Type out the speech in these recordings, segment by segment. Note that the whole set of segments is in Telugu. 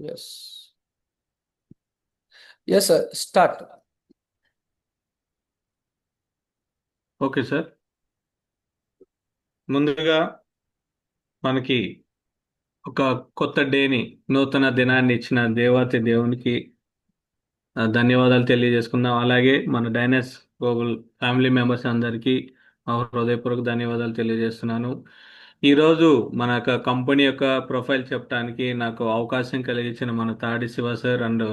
Yes. Yes, sir. Start. Okay sir. ముందుగా మనకి ఒక కొత్త డేని, నూతన దినాన్ని ఇచ్చిన దేవాతి దేవునికి ధన్యవాదాలు తెలియజేసుకుందాం. అలాగే మన డైనస్ గూగుల్ ఫ్యామిలీ మెంబర్స్ అందరికీ మా హృదయపూర్వక ధన్యవాదాలు తెలియజేస్తున్నాను. ఈరోజు మన యొక్క కంపెనీ యొక్క ప్రొఫైల్ చెప్పడానికి నాకు అవకాశం కలిగించిన మన తాడి Shiva sir and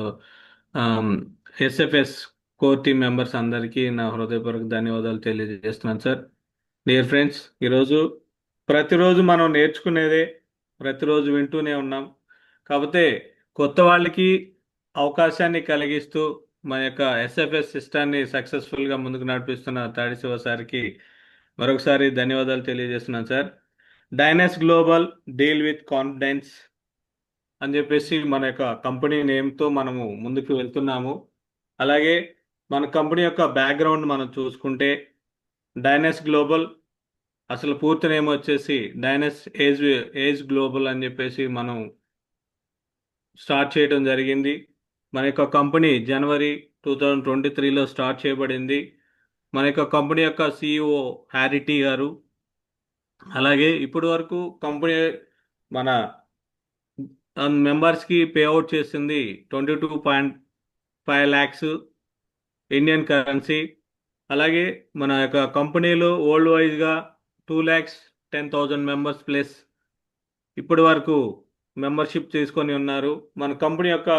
SFS core team members అందరికీ నా హృదయపూర్వక ధన్యవాదాలు తెలియజేస్తున్నాను సార్. డియర్ ఫ్రెండ్స్, ఈరోజు ప్రతిరోజు మనం నేర్చుకునేదే, ప్రతిరోజు వింటూనే ఉన్నాం. కాకపోతే కొత్త వాళ్ళకి అవకాశాన్ని కలిగిస్తూ మన యొక్క ఎస్ఎఫ్ఎస్ సిస్టాన్ని సక్సెస్ఫుల్గా ముందుకు నడిపిస్తున్న తాడి శివ సార్కి మరొకసారి ధన్యవాదాలు తెలియజేస్తున్నాను sir. Dynus global deal with confidence అని చెప్పేసి మన యొక్క కంపెనీ నేమ్తో మనము ముందుకు వెళ్తున్నాము. అలాగే మన కంపెనీ యొక్క బ్యాక్గ్రౌండ్ మనం చూసుకుంటే డైనస్ గ్లోబల్ అసలు పూర్తి నేమ్ వచ్చేసి డైనస్ ఏజ్ గ్లోబల్ అని చెప్పేసి మనం స్టార్ట్ చేయడం జరిగింది. మన యొక్క కంపెనీ జనవరి 2023లో స్టార్ట్ చేయబడింది. మన యొక్క కంపెనీ యొక్క సిఇఓ హ్యారిటీ గారు. అలాగే ఇప్పటి వరకు కంపెనీ మన మెంబర్స్కి పే అవుట్ చేసింది 22.5 lakhs ఇండియన్ కరెన్సీ. అలాగే మన యొక్క కంపెనీలో వరల్డ్ వైజ్గా 2,10,000 మెంబర్స్ ప్లస్ ఇప్పటి వరకు మెంబర్షిప్ తీసుకొని ఉన్నారు. మన కంపెనీ యొక్క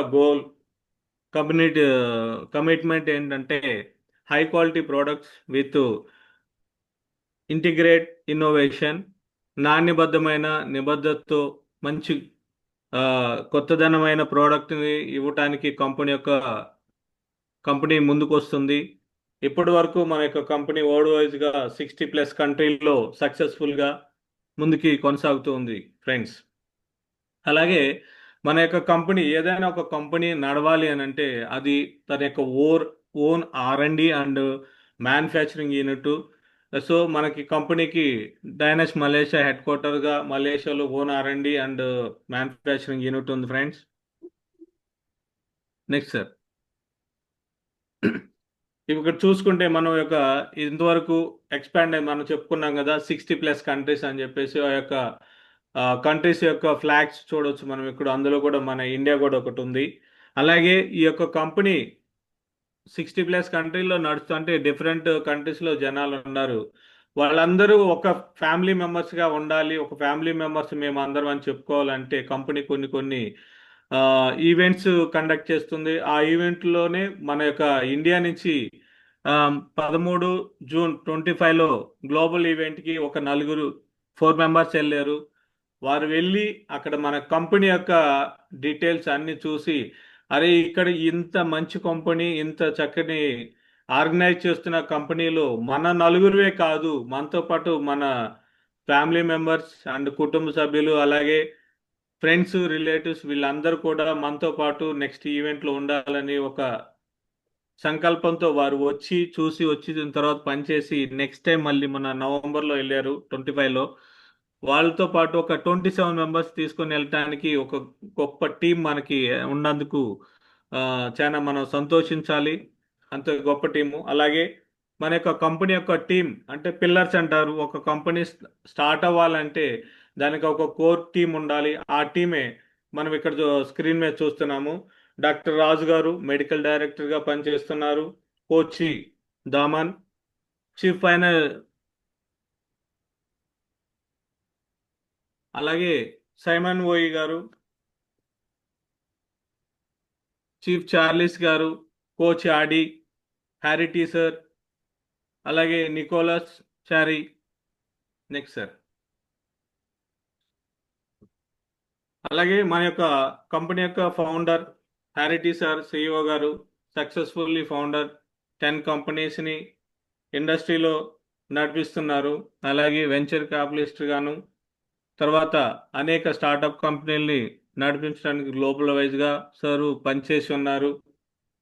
కంపెనీ కమిట్మెంట్ ఏంటంటే high quality products with integrate innovation, నాణ్యబద్ధమైన నిబద్ధతతో మంచి కొత్తదనమైన ప్రోడక్ట్ని ఇవ్వటానికి కంపెనీ ముందుకు వస్తుంది. ఇప్పటి వరకు మన యొక్క కంపెనీ వరల్డ్ వైజ్గా 60+ కంట్రీల్లో సక్సెస్ఫుల్గా ముందుకి కొనసాగుతూ ఉంది ఫ్రెండ్స్. అలాగే మన యొక్క కంపెనీ ఏదైనా ఒక కంపెనీ నడవాలి అని అంటే అది తన యొక్క own R&D and manufacturing unit. So మనకి కంపెనీకి డైనస్ మలేషియా హెడ్ క్వార్టర్గా మలేషియాలో own R&D and manufacturing unit ఉంది ఫ్రెండ్స్. నెక్స్ట్ సార్, ఇక్కడ చూసుకుంటే మనం యొక్క ఇంతవరకు ఎక్స్పాండ్ అయ్యి మనం చెప్పుకున్నాం కదా 60+ కంట్రీస్ అని చెప్పేసి. ఆ యొక్క కంట్రీస్ యొక్క ఫ్లాగ్స్ చూడవచ్చు మనం ఇక్కడ. అందులో కూడా మన ఇండియా కూడా ఒకటి ఉంది. అలాగే ఈ యొక్క కంపెనీ 60+ కంట్రీల్లో నడుస్తుంటే డిఫరెంట్ కంట్రీస్లో జనాలు ఉన్నారు. వాళ్ళందరూ ఒక ఫ్యామిలీ మెంబర్స్గా ఉండాలి. ఒక ఫ్యామిలీ మెంబర్స్ మేము అందరం అని చెప్పుకోవాలంటే కంపెనీ కొన్ని ఈవెంట్స్ కండక్ట్ చేస్తుంది. ఆ ఈవెంట్లోనే మన యొక్క ఇండియా నుంచి 13 జూన్ 2025లో గ్లోబల్ ఈవెంట్కి ఒక 4 మెంబర్స్ వెళ్ళారు. వారు వెళ్ళి అక్కడ మన కంపెనీ యొక్క డీటెయిల్స్ అన్ని చూసి, అరే ఇక్కడ ఇంత మంచి కంపెనీ, ఇంత చక్కని ఆర్గనైజ్ చేస్తున్న కంపెనీలో మన నలుగురువే కాదు, మనతో పాటు మన ఫ్యామిలీ మెంబర్స్ అండ్ కుటుంబ సభ్యులు అలాగే ఫ్రెండ్స్ రిలేటివ్స్ వీళ్ళందరూ కూడా మనతో పాటు నెక్స్ట్ ఈవెంట్లో ఉండాలని ఒక సంకల్పంతో వారు వచ్చిన తర్వాత పనిచేసి నెక్స్ట్ టైం మళ్ళీ మన నవంబర్లో వెళ్ళారు 25లో. వాళ్ళతో పాటు ఒక 27 మెంబర్స్ తీసుకొని వెళ్ళటానికి ఒక గొప్ప టీం మనకి ఉన్నందుకు చాలా మనం సంతోషించాలి. అంత గొప్ప టీము. అలాగే మన యొక్క కంపెనీ యొక్క టీం అంటే పిల్లర్స్ అంటారు. ఒక కంపెనీ స్టార్ట్ అవ్వాలంటే దానికి ఒక కోర్ టీం ఉండాలి. ఆ టీమే మనం ఇక్కడ స్క్రీన్ మీద చూస్తున్నాము. డాక్టర్ రాజు గారు మెడికల్ డైరెక్టర్గా పనిచేస్తున్నారు. కోచి దామన్ చీఫ్ ఫైనల్, అలాగే సైమన్ ఓయి గారు, చీఫ్ చార్లిస్ గారు, కోచ్ ఆడి, హ్యారిటీ సార్, అలాగే నికోలస్ చారీ. నెక్స్ట్ సార్, అలాగే మన యొక్క కంపెనీ యొక్క ఫౌండర్ హ్యారిటీ సార్ సిఇఓ గారు సక్సెస్ఫుల్లీ ఫౌండర్ 10 కంపెనీస్ని ఇండస్ట్రీలో నడిపిస్తున్నారు. అలాగే వెంచర్ క్యాపిటలిస్ట్ గాను తర్వాత అనేక స్టార్టప్ కంపెనీల్ని నడిపించడానికి గ్లోబల్ వైజ్గా సారు పనిచేసి ఉన్నారు.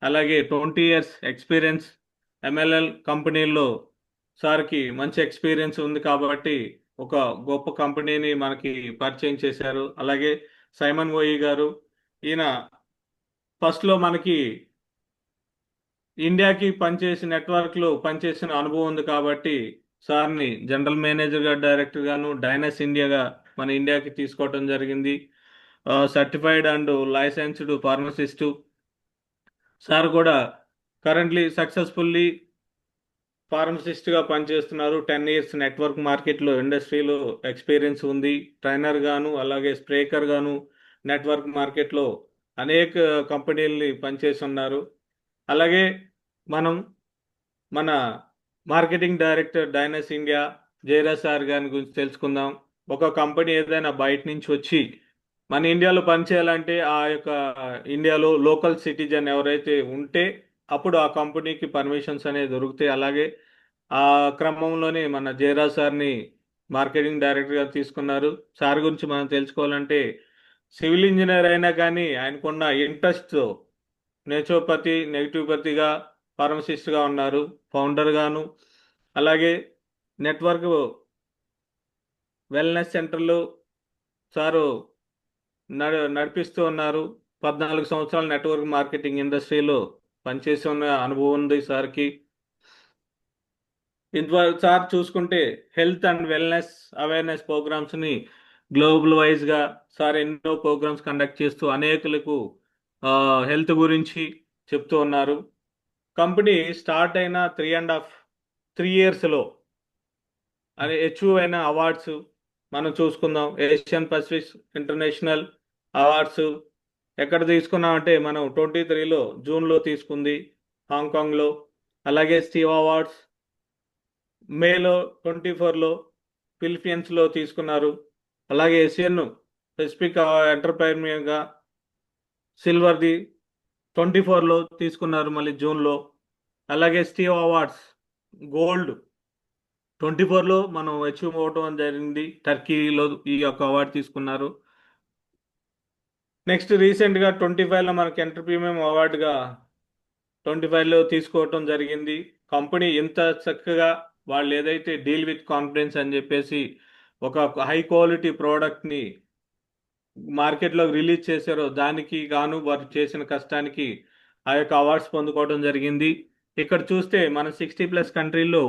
అలాగే 20 years ఎక్స్పీరియన్స్ ఎంఎల్ఎల్ కంపెనీల్లో సార్కి మంచి ఎక్స్పీరియన్స్ ఉంది కాబట్టి ఒక గొప్ప కంపెనీని మనకి పరిచయం చేశారు. అలాగే సైమన్ ఓయి గారు ఈయన ఫస్ట్లో మనకి ఇండియాకి పనిచేసి నెట్వర్క్లో పనిచేసిన అనుభవం ఉంది కాబట్టి సార్ని జనరల్ మేనేజర్గా డైరెక్టర్గాను డైనస్ ఇండియాగా మన ఇండియాకి తీసుకోవటం జరిగింది. Certified and licensed pharmacist. Sir కూడా కరెంట్లీ సక్సెస్ఫుల్లీ ఫార్మసిస్ట్గా పనిచేస్తున్నారు. 10 ఇయర్స్ నెట్వర్క్ మార్కెట్లో ఇండస్ట్రీలో ఎక్స్పీరియన్స్ ఉంది. ట్రైనర్ గాను అలాగే స్ప్రేకర్ గాను నెట్వర్క్ మార్కెట్లో అనేక కంపెనీల్ని పనిచేసి ఉన్నారు. అలాగే మనం మన marketing director Dynus India Jayaraj sir గారి గురించి తెలుసుకుందాం. ఒక కంపెనీ ఏదైనా బయట నుంచి వచ్చి మన ఇండియాలో పనిచేయాలంటే ఆ యొక్క ఇండియాలో లోకల్ సిటిజన్ ఎవరైతే ఉంటే అప్పుడు ఆ కంపెనీకి పర్మిషన్స్ అనేవి దొరుకుతాయి. అలాగే ఆ క్రమంలోనే మన జయరాజ్ సార్ని మార్కెటింగ్ డైరెక్టర్గా తీసుకున్నారు. సార్ గురించి మనం తెలుసుకోవాలంటే సివిల్ ఇంజనీర్ అయినా కానీ ఆయనకున్న ఇంట్రెస్ట్తో నేచురోపతి నెగిటివ్పతిగా ఫార్మసిస్ట్గా ఉన్నారు, ఫౌండర్ గాను. అలాగే నెట్వర్క్ వెల్నెస్ సెంటర్లు సారు నడిపిస్తూ ఉన్నారు. 14 సంవత్సరాల నెట్వర్క్ మార్కెటింగ్ ఇండస్ట్రీలో పనిచేసి ఉన్న అనుభవం ఉంది సార్కి. ఇంతవరకు సార్ చూసుకుంటే హెల్త్ అండ్ వెల్నెస్ అవేర్నెస్ ప్రోగ్రామ్స్ని గ్లోబల్ వైజ్గా సార్ ఎన్నో ప్రోగ్రామ్స్ కండక్ట్ చేస్తూ అనేకులకు హెల్త్ గురించి చెప్తూ ఉన్నారు. కంపెనీ స్టార్ట్ అయిన 3 ఇయర్స్లో అది అచీవ్ అయిన అవార్డ్స్ మనం చూసుకుందాం. ఏషియన్ పసిఫిక్ ఇంటర్నేషనల్ అవార్డ్స్ ఎక్కడ తీసుకున్నామంటే మనం 23లో జూన్లో తీసుకుంది హాంకాంగ్లో. అలాగే స్టీవ్ అవార్డ్స్ మేలో 24లో ఫిలిప్పీన్స్లో తీసుకున్నారు. అలాగే ఏషియన్ పసిఫిక్ ఎంటర్ప్రైనర్గా సిల్వర్ది 24లో తీసుకున్నారు మళ్ళీ జూన్లో. అలాగే స్టీవ్ అవార్డ్స్ గోల్డ్ 24లో మనం అచీవ్ అవ్వటం జరిగింది. టర్కీలో ఈ యొక్క అవార్డు తీసుకున్నారు. నెక్స్ట్ రీసెంట్గా 25లో మనకి ఎంటర్ ప్రీమియం అవార్డుగా 25లో తీసుకోవటం జరిగింది. కంపెనీ ఇంత చక్కగా వాళ్ళు ఏదైతే డీల్ విత్ కాన్ఫిడెన్స్ అని చెప్పేసి ఒక హై క్వాలిటీ ప్రోడక్ట్ని మార్కెట్లోకి రిలీజ్ చేశారో దానికి గాను వారు చేసిన కష్టానికి ఆ యొక్క అవార్డ్స్ పొందుకోవడం జరిగింది. ఇక్కడ చూస్తే మన 60+ కంట్రీల్లో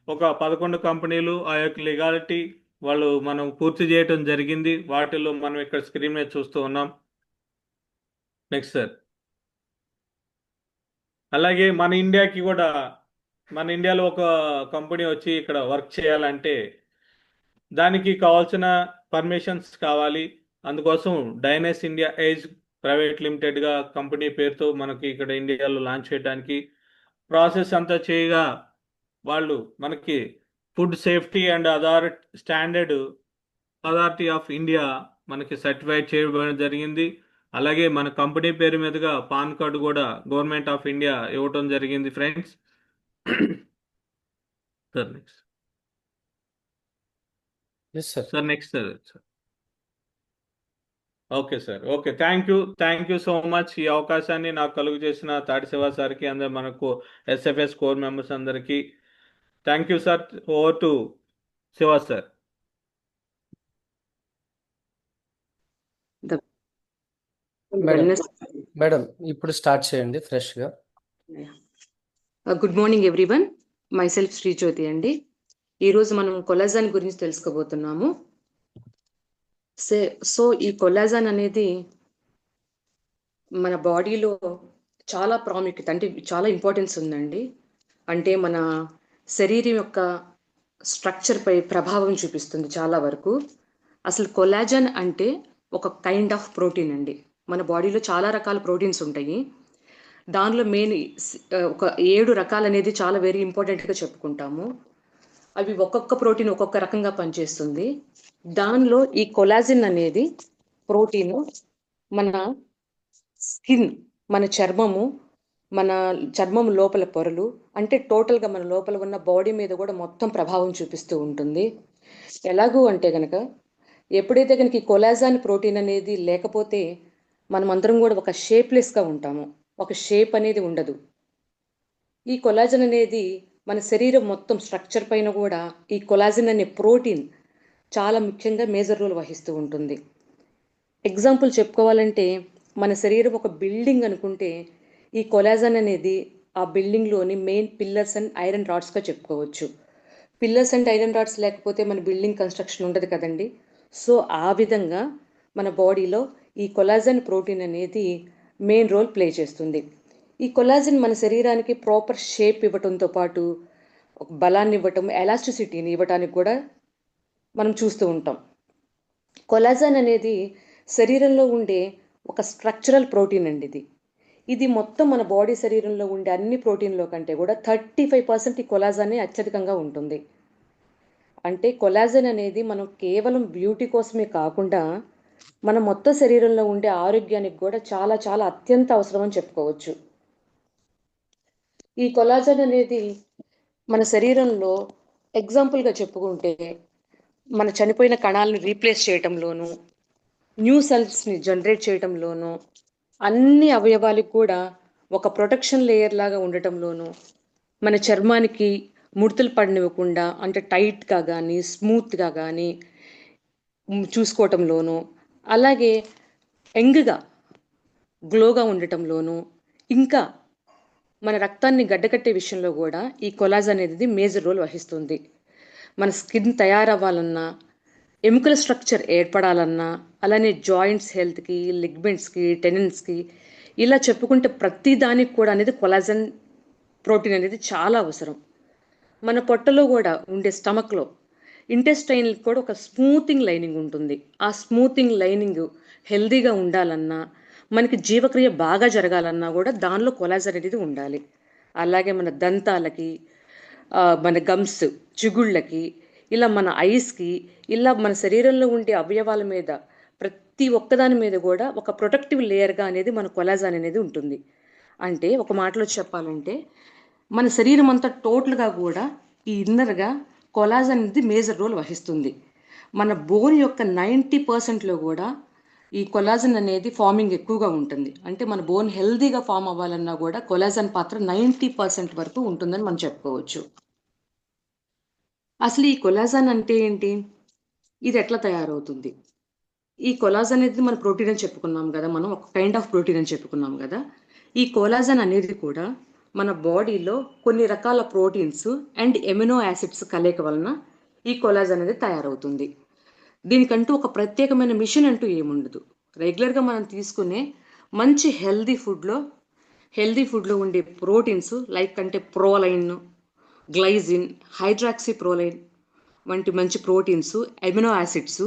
ఒక 11 కంపెనీలు ఆ యొక్క లీగాలిటీ వాళ్ళు మనం పూర్తి చేయడం జరిగింది. వాటిలో మనం ఇక్కడ స్క్రీన్ మీద చూస్తూ ఉన్నాం. Next sir. అలాగే మన ఇండియాలో ఒక కంపెనీ వచ్చి ఇక్కడ వర్క్ చేయాలంటే దానికి కావాల్సిన పర్మిషన్స్ కావాలి. అందుకోసం డైనస్ ఇండియా ఏజ్ ప్రైవేట్ లిమిటెడ్గా కంపెనీ పేరుతో మనకి ఇక్కడ ఇండియాలో లాంచ్ చేయడానికి ప్రాసెస్ అంతా చేయగా వాళ్ళు మనకి food safety and standard authority of India మనకి సర్టిఫైడ్ చేయడం జరిగింది. అలాగే మన కంపెనీ పేరు మీదుగా పాన్ కార్డు కూడా గవర్నమెంట్ ఆఫ్ ఇండియా ఇవ్వటం జరిగింది friends. Sir next. Sir next sir. Okay sir. Okay, thank you so much. ఈ అవకాశాన్ని నాకు కలుగు చేసిన తాటి శివ సార్కి అందరు మనకు ఎస్ఎఫ్ఎస్ కోర్ మెంబర్స్ అందరికీ thank you sir. Over to Shiva sir. Madam ఇప్పుడు స్టార్ట్ చేయండి ఫ్రెష్గా. Good morning everyone, myself Srijyothi అండి. ఈరోజు మనం కొలాజన్ గురించి తెలుసుకోబోతున్నాము. సో ఈ కొలాజన్ అనేది మన బాడీలో చాలా ప్రాముఖ్యత, అంటే చాలా ఇంపార్టెన్స్ ఉందండి. అంటే మన శరీరం యొక్క స్ట్రక్చర్ పై ప్రభావం చూపిస్తుంది చాలా వరకు. అసలు కొలాజన్ అంటే ఒక కైండ్ ఆఫ్ ప్రోటీన్ అండి. మన బాడీలో చాలా రకాల ప్రోటీన్స్ ఉంటాయి. దానిలో మెయిన్ ఒక 7 రకాలు అనేది చాలా వెరీ ఇంపార్టెంట్గా చెప్పుకుంటాము. అవి ఒక్కొక్క ప్రోటీన్ ఒక్కొక్క రకంగా పనిచేస్తుంది. దానిలో ఈ కొలాజిన్ అనేది ప్రోటీన్ మన స్కిన్, మన చర్మము లోపల పొరలు, అంటే టోటల్గా మన లోపల ఉన్న బాడీ మీద కూడా మొత్తం ప్రభావం చూపిస్తూ ఉంటుంది. ఎలాగూ అంటే కనుక ఎప్పుడైతే కనుక ఈ కొలాజన్ ప్రోటీన్ అనేది లేకపోతే మనం అందరం కూడా ఒక షేప్లెస్గా ఉంటాము, ఒక షేప్ అనేది ఉండదు. ఈ కొలాజన్ అనేది మన శరీరం మొత్తం స్ట్రక్చర్ పైన కూడా ఈ కొలాజిన్ అనే ప్రోటీన్ చాలా ముఖ్యంగా మేజర్ రోల్ వహిస్తూ ఉంటుంది. ఎగ్జాంపుల్ చెప్పుకోవాలంటే మన శరీరం ఒక బిల్డింగ్ అనుకుంటే ఈ కొలాజన్ అనేది ఆ బిల్డింగ్లోని మెయిన్ పిల్లర్స్ అండ్ ఐరన్ రాడ్స్గా చెప్పుకోవచ్చు. పిల్లర్స్ అండ్ ఐరన్ రాడ్స్ లేకపోతే మన బిల్డింగ్ కన్స్ట్రక్షన్ ఉండదు కదండి. సో ఆ విధంగా మన బాడీలో ఈ కొలాజన్ ప్రోటీన్ అనేది మెయిన్ రోల్ ప్లే చేస్తుంది. ఈ కొలాజన్ మన శరీరానికి ప్రాపర్ షేప్ ఇవ్వటంతో పాటు ఒక బలాన్ని ఇవ్వటం, ఎలాస్టిసిటీని ఇవ్వటానికి కూడా మనం చూస్తూ ఉంటాం. కొలాజన్ అనేది శరీరంలో ఉండే ఒక స్ట్రక్చరల్ ప్రోటీన్ అండి ఇది. ఇది మొత్తం మన బాడీ శరీరంలో ఉండే అన్ని ప్రోటీన్లో కంటే కూడా 35% ఈ కొలాజనే అత్యధికంగా ఉంటుంది. అంటే కొలాజన్ అనేది మనం కేవలం బ్యూటీ కోసమే కాకుండా మన మొత్తం శరీరంలో ఉండే ఆరోగ్యానికి కూడా చాలా చాలా అత్యంత అవసరం అని చెప్పుకోవచ్చు. ఈ కొలాజన్ అనేది మన శరీరంలో ఎగ్జాంపుల్గా చెప్పుకుంటే మన చనిపోయిన కణాలను రీప్లేస్ చేయటంలోనూ, న్యూ సెల్స్ని జనరేట్ చేయటంలోనూ, అన్ని అవయవాలకు కూడా ఒక ప్రొటెక్షన్ లేయర్ లాగా ఉండటంలోనూ, మన చర్మానికి ముడతలు పడనివ్వకుండా అంటే టైట్గా కానీ స్మూత్గా కానీ చూసుకోవటంలోనూ, అలాగే యంగ్గా గ్లోగా ఉండటంలోనూ, ఇంకా మన రక్తాన్ని గడ్డకట్టే విషయంలో కూడా ఈ కొలాజన్ అనేది మేజర్ రోల్ వహిస్తుంది. మన స్కిన్ తయారవ్వాలన్నా, ఎముకల స్ట్రక్చర్ ఏర్పడాలన్నా, అలానే జాయింట్స్ హెల్త్కి, లిగ్మెంట్స్కి, టెనన్స్కి ఇలా చెప్పుకుంటే ప్రతి దానికి కూడా అనేది కొలాజన్ ప్రోటీన్ అనేది చాలా అవసరం. మన పొట్టలో కూడా ఉండే స్టమక్లో ఇంటెస్టైన్కి కూడా ఒక స్మూతింగ్ లైనింగ్ ఉంటుంది. ఆ స్మూతింగ్ లైనింగ్ హెల్దీగా ఉండాలన్నా, మనకి జీవక్రియ బాగా జరగాలన్నా కూడా దానిలో కొలాజన్ అనేది ఉండాలి. అలాగే మన దంతాలకి, మన గమ్స్, చిగుళ్ళకి, ఇలా మన ఐస్కి, ఇలా మన శరీరంలో ఉండే అవయవాల మీద ప్రతి ఒక్కదాని మీద కూడా ఒక ప్రొటెక్టివ్ లేయర్గా అనేది మన కొలాజన్ అనేది ఉంటుంది. అంటే ఒక మాటలో చెప్పాలంటే మన శరీరం అంతా టోటల్గా కూడా ఈ ఇన్నర్గా కొలాజన్ అనేది మేజర్ రోల్ వహిస్తుంది. మన బోన్ యొక్క 90%లో కూడా ఈ కొలాజన్ అనేది ఫార్మింగ్ ఎక్కువగా ఉంటుంది. అంటే మన బోన్ హెల్దీగా ఫామ్ అవ్వాలన్నా కూడా కొలాజన్ పాత్ర 90% వరకు ఉంటుందని మనం చెప్పుకోవచ్చు. అసలు ఈ కొలాజన్ అంటే ఏంటి? ఇది ఎట్లా తయారవుతుంది? ఈ కొలాజన్ అనేది మన ప్రోటీన్ అని చెప్పుకున్నాం కదా, మనం ఒక కైండ్ ఆఫ్ ప్రోటీన్ అని చెప్పుకున్నాం కదా. ఈ కొలాజన్ అనేది కూడా మన బాడీలో కొన్ని రకాల ప్రోటీన్స్ అండ్ ఎమినో యాసిడ్స్ కలయిక వలన ఈ కొలాజన్ అనేది తయారవుతుంది. దీనికంటూ ఒక ప్రత్యేకమైన మిషన్ అంటూ ఏముండదు. రెగ్యులర్గా మనం తీసుకునే మంచి హెల్దీ ఫుడ్లో ఉండే ప్రోటీన్స్ లైక్ అంటే ప్రోలైన్, గ్లైజిన్, హైడ్రాక్సీ ప్రోలైన్ వంటి మంచి ప్రోటీన్స్, ఎమినో యాసిడ్స్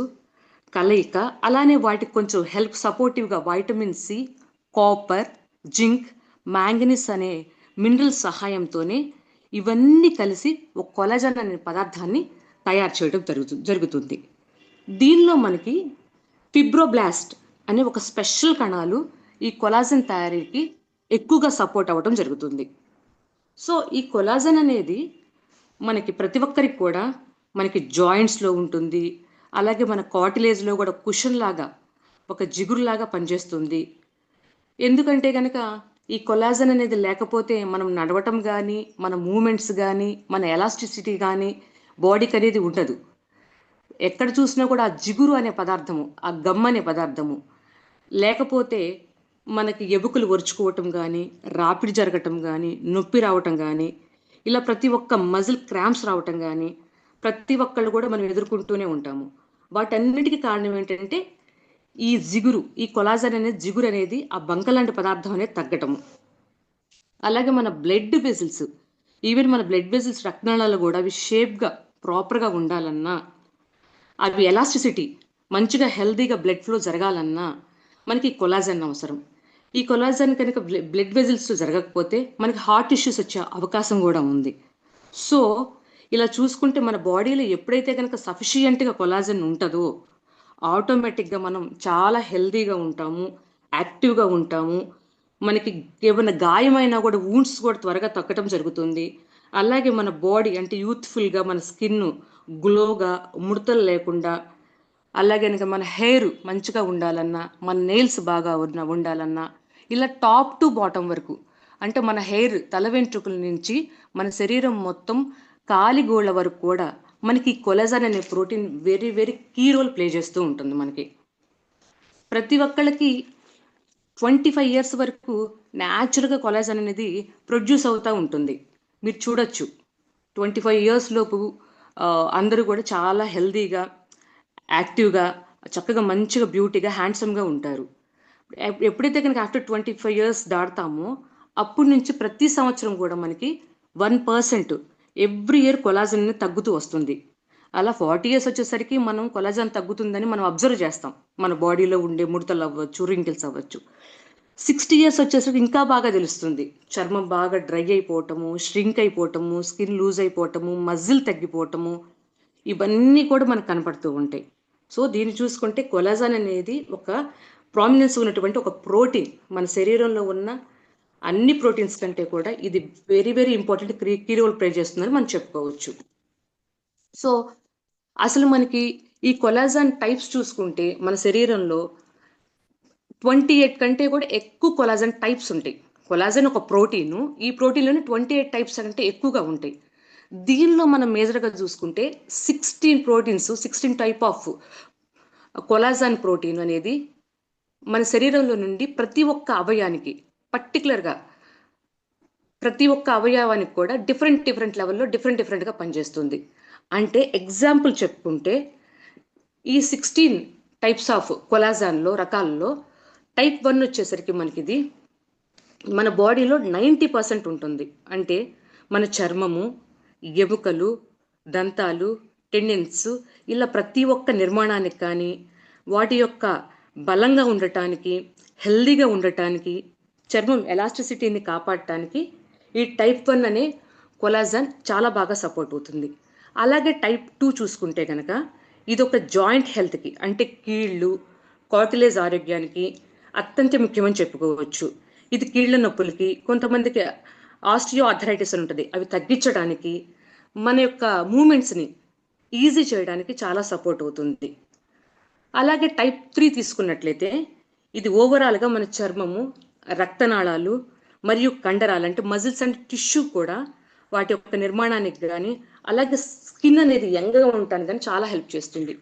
కలయిక, అలానే వాటికి కొంచెం హెల్ప్ సపోర్టివ్గా vitamin C, copper, zinc, manganese అనే మినరల్ సహాయంతోనే ఇవన్నీ కలిసి ఒక కొలాజన్ అనే పదార్థాన్ని తయారు చేయడం జరుగుతుంది. దీనిలో మనకి ఫిబ్రోబ్లాస్ట్ అనే ఒక స్పెషల్ కణాలు ఈ కొలాజన్ తయారీకి ఎక్కువగా సపోర్ట్ అవ్వడం జరుగుతుంది. సో ఈ కొలాజన్ అనేది మనకి ప్రతి ఒక్కరికి కూడా మనకి జాయింట్స్లో ఉంటుంది. అలాగే మన కార్టిలేజ్లో కూడా కుషన్ లాగా, ఒక జిగురులాగా పనిచేస్తుంది. ఎందుకంటే కనుక ఈ కొలాజన్ అనేది లేకపోతే మనం నడవటం కానీ, మన మూమెంట్స్ కానీ, మన ఎలాస్టిసిటీ కానీ బాడీకి అనేది ఉండదు. ఎక్కడ చూసినా కూడా ఆ జిగురు అనే పదార్థము, ఆ గమ్ అనే పదార్థము లేకపోతే మనకి ఎముకలు ఒరుచుకోవటం కానీ, రాపిడి జరగటం కానీ, నొప్పి రావటం కానీ, ఇలా ప్రతి ఒక్క మజిల్ క్రాంప్స్ రావటం కానీ ప్రతి ఒక్కళ్ళు కూడా మనం ఎదుర్కొంటూనే ఉంటాము. వాటన్నిటికీ కారణం ఏంటంటే ఈ కొలాజన్ అనేది జిగురు అనేది ఆ బంక లాంటి పదార్థం అనేది తగ్గటము. అలాగే మన బ్లడ్ వెజిల్స్, ఈవెన్ మన బ్లడ్ వెజిల్స్ రక్తనాళాలు కూడా అవి షేప్గా ప్రాపర్గా ఉండాలన్నా, అవి ఎలాస్టిసిటీ మంచిగా హెల్దీగా బ్లడ్ ఫ్లో జరగాలన్నా మనకి కొలాజన్ అవసరం. ఈ కొలాజన్ కనుక బ్లడ్ వెజిల్స్ జరగకపోతే మనకి హార్ట్ ఇష్యూస్ వచ్చే అవకాశం కూడా ఉంది. సో ఇలా చూసుకుంటే మన బాడీలో ఎప్పుడైతే కనుక సఫిషియంట్గా కొలాజన్ ఉంటుందో ఆటోమేటిక్గా మనం చాలా హెల్దీగా ఉంటాము, యాక్టివ్గా ఉంటాము. మనకి ఏమైనా గాయమైనా కూడా వూండ్స్ కూడా త్వరగా తగ్గటం జరుగుతుంది. అలాగే మన బాడీ అంటే యూత్ఫుల్గా, మన స్కిన్ గ్లోగా, ముడతలు లేకుండా, అలాగే కనుక మన హెయిర్ మంచిగా ఉండాలన్నా, మన నెయిల్స్ బాగా ఉండాలన్నా, ఇలా టాప్ టు బాటమ్ వరకు అంటే మన హెయిర్ తల వెంట్రుకల నుంచి మన శరీరం మొత్తం కాలిగోళ్ళ వరకు కూడా మనకి కొలాజన్ అనే protein very very key role play చేస్తూ ఉంటుంది. మనకి ప్రతి ఒక్కళ్ళకి 25 ఇయర్స్ వరకు న్యాచురల్గా కొలాజన్ అనేది ప్రొడ్యూస్ అవుతూ ఉంటుంది. మీరు చూడొచ్చు 25 ఇయర్స్ లోపు అందరూ కూడా చాలా హెల్దీగా, యాక్టివ్గా, చక్కగా మంచిగా బ్యూటీగా హ్యాండ్సమ్గా ఉంటారు. ఎప్పుడైతే కనుక ఆఫ్టర్ 25 ఇయర్స్ దాటుతామో అప్పటి నుంచి ప్రతి సంవత్సరం కూడా మనకి 1% ఎవ్రీ ఇయర్ కొలాజన్ అనేది తగ్గుతూ వస్తుంది. అలా 40 ఇయర్స్ వచ్చేసరికి మనం కొలాజన్ తగ్గుతుందని మనం అబ్జర్వ్ చేస్తాం. మన బాడీలో ఉండే ముడతలు అవ్వచ్చు, రింకిల్స్ అవ్వచ్చు. 60 ఇయర్స్ వచ్చేసరికి ఇంకా బాగా తెలుస్తుంది. చర్మం బాగా డ్రై అయిపోవటము, ష్రింక్ అయిపోవటము, స్కిన్ లూజ్ అయిపోవటము, మజిల్ తగ్గిపోవటము, ఇవన్నీ కూడా మనకు కనపడుతూ ఉంటాయి. సో దీన్ని చూసుకుంటే కొలాజన్ అనేది ఒక ప్రామినెన్స్ ఉన్నటువంటి ఒక ప్రోటీన్. మన శరీరంలో ఉన్న అన్ని ప్రోటీన్స్ కంటే కూడా ఇది very very important key role play చేస్తుందని మనం చెప్పుకోవచ్చు. సో అసలు మనకి ఈ కొలాజన్ టైప్స్ చూసుకుంటే మన శరీరంలో 28 కంటే కూడా ఎక్కువ కొలాజన్ టైప్స్ ఉంటాయి. కొలాజన్ ఒక ప్రోటీను, ఈ ప్రోటీన్లోనే 28 టైప్స్ కంటే ఎక్కువగా ఉంటాయి. దీనిలో మనం మేజర్గా చూసుకుంటే 16 proteins, 16 type of collagen protein అనేది మన శరీరంలో నుండి ప్రతి ఒక్క అవయానికి, పర్టికులర్గా ప్రతి ఒక్క అవయవానికి కూడా డిఫరెంట్ లెవెల్లో డిఫరెంట్గా పనిచేస్తుంది. అంటే ఎగ్జాంపుల్ చెప్పుకుంటే ఈ 16 టైప్స్ ఆఫ్ కొలాజన్లో రకాల్లో టైప్ 1 వచ్చేసరికి మనకిది మన బాడీలో 90% ఉంటుంది. అంటే మన చర్మము, ఎముకలు, దంతాలు, టెండెన్స్, ఇలా ప్రతి ఒక్క నిర్మాణానికి కానీ, వాటి యొక్క బలంగా ఉండటానికి, హెల్దీగా ఉండటానికి, చర్మం ఎలాస్టిసిటీని కాపాడటానికి ఈ టైప్ 1 అనే కొలాజన్ చాలా బాగా సపోర్ట్ అవుతుంది. అలాగే టైప్ 2 చూసుకుంటే కనుక ఇది ఒక జాయింట్ హెల్త్కి, అంటే కీళ్ళు, కార్టిలేజ్ ఆరోగ్యానికి అత్యంత ముఖ్యమని చెప్పుకోవచ్చు. ఇది కీళ్ళ నొప్పులకి, కొంతమందికి ఆస్టియో ఆర్థరైటిస్ అని ఉంటుంది, అవి తగ్గించడానికి, మన యొక్క మూమెంట్స్ని ఈజీ చేయడానికి చాలా సపోర్ట్ అవుతుంది. అలాగే టైప్ 3 తీసుకున్నట్లయితే ఇది ఓవరాల్గా మన చర్మము, రక్తనాళాలు మరియు కండరాలు, అంటే మజిల్స్ అండ్ టిష్యూ కూడా వాటి యొక్క నిర్మాణానికి కానీ, అలాగే స్కిన్ అనేది యంగ్గా ఉండటానికి కానీ చాలా హెల్ప్ చేస్తుంది.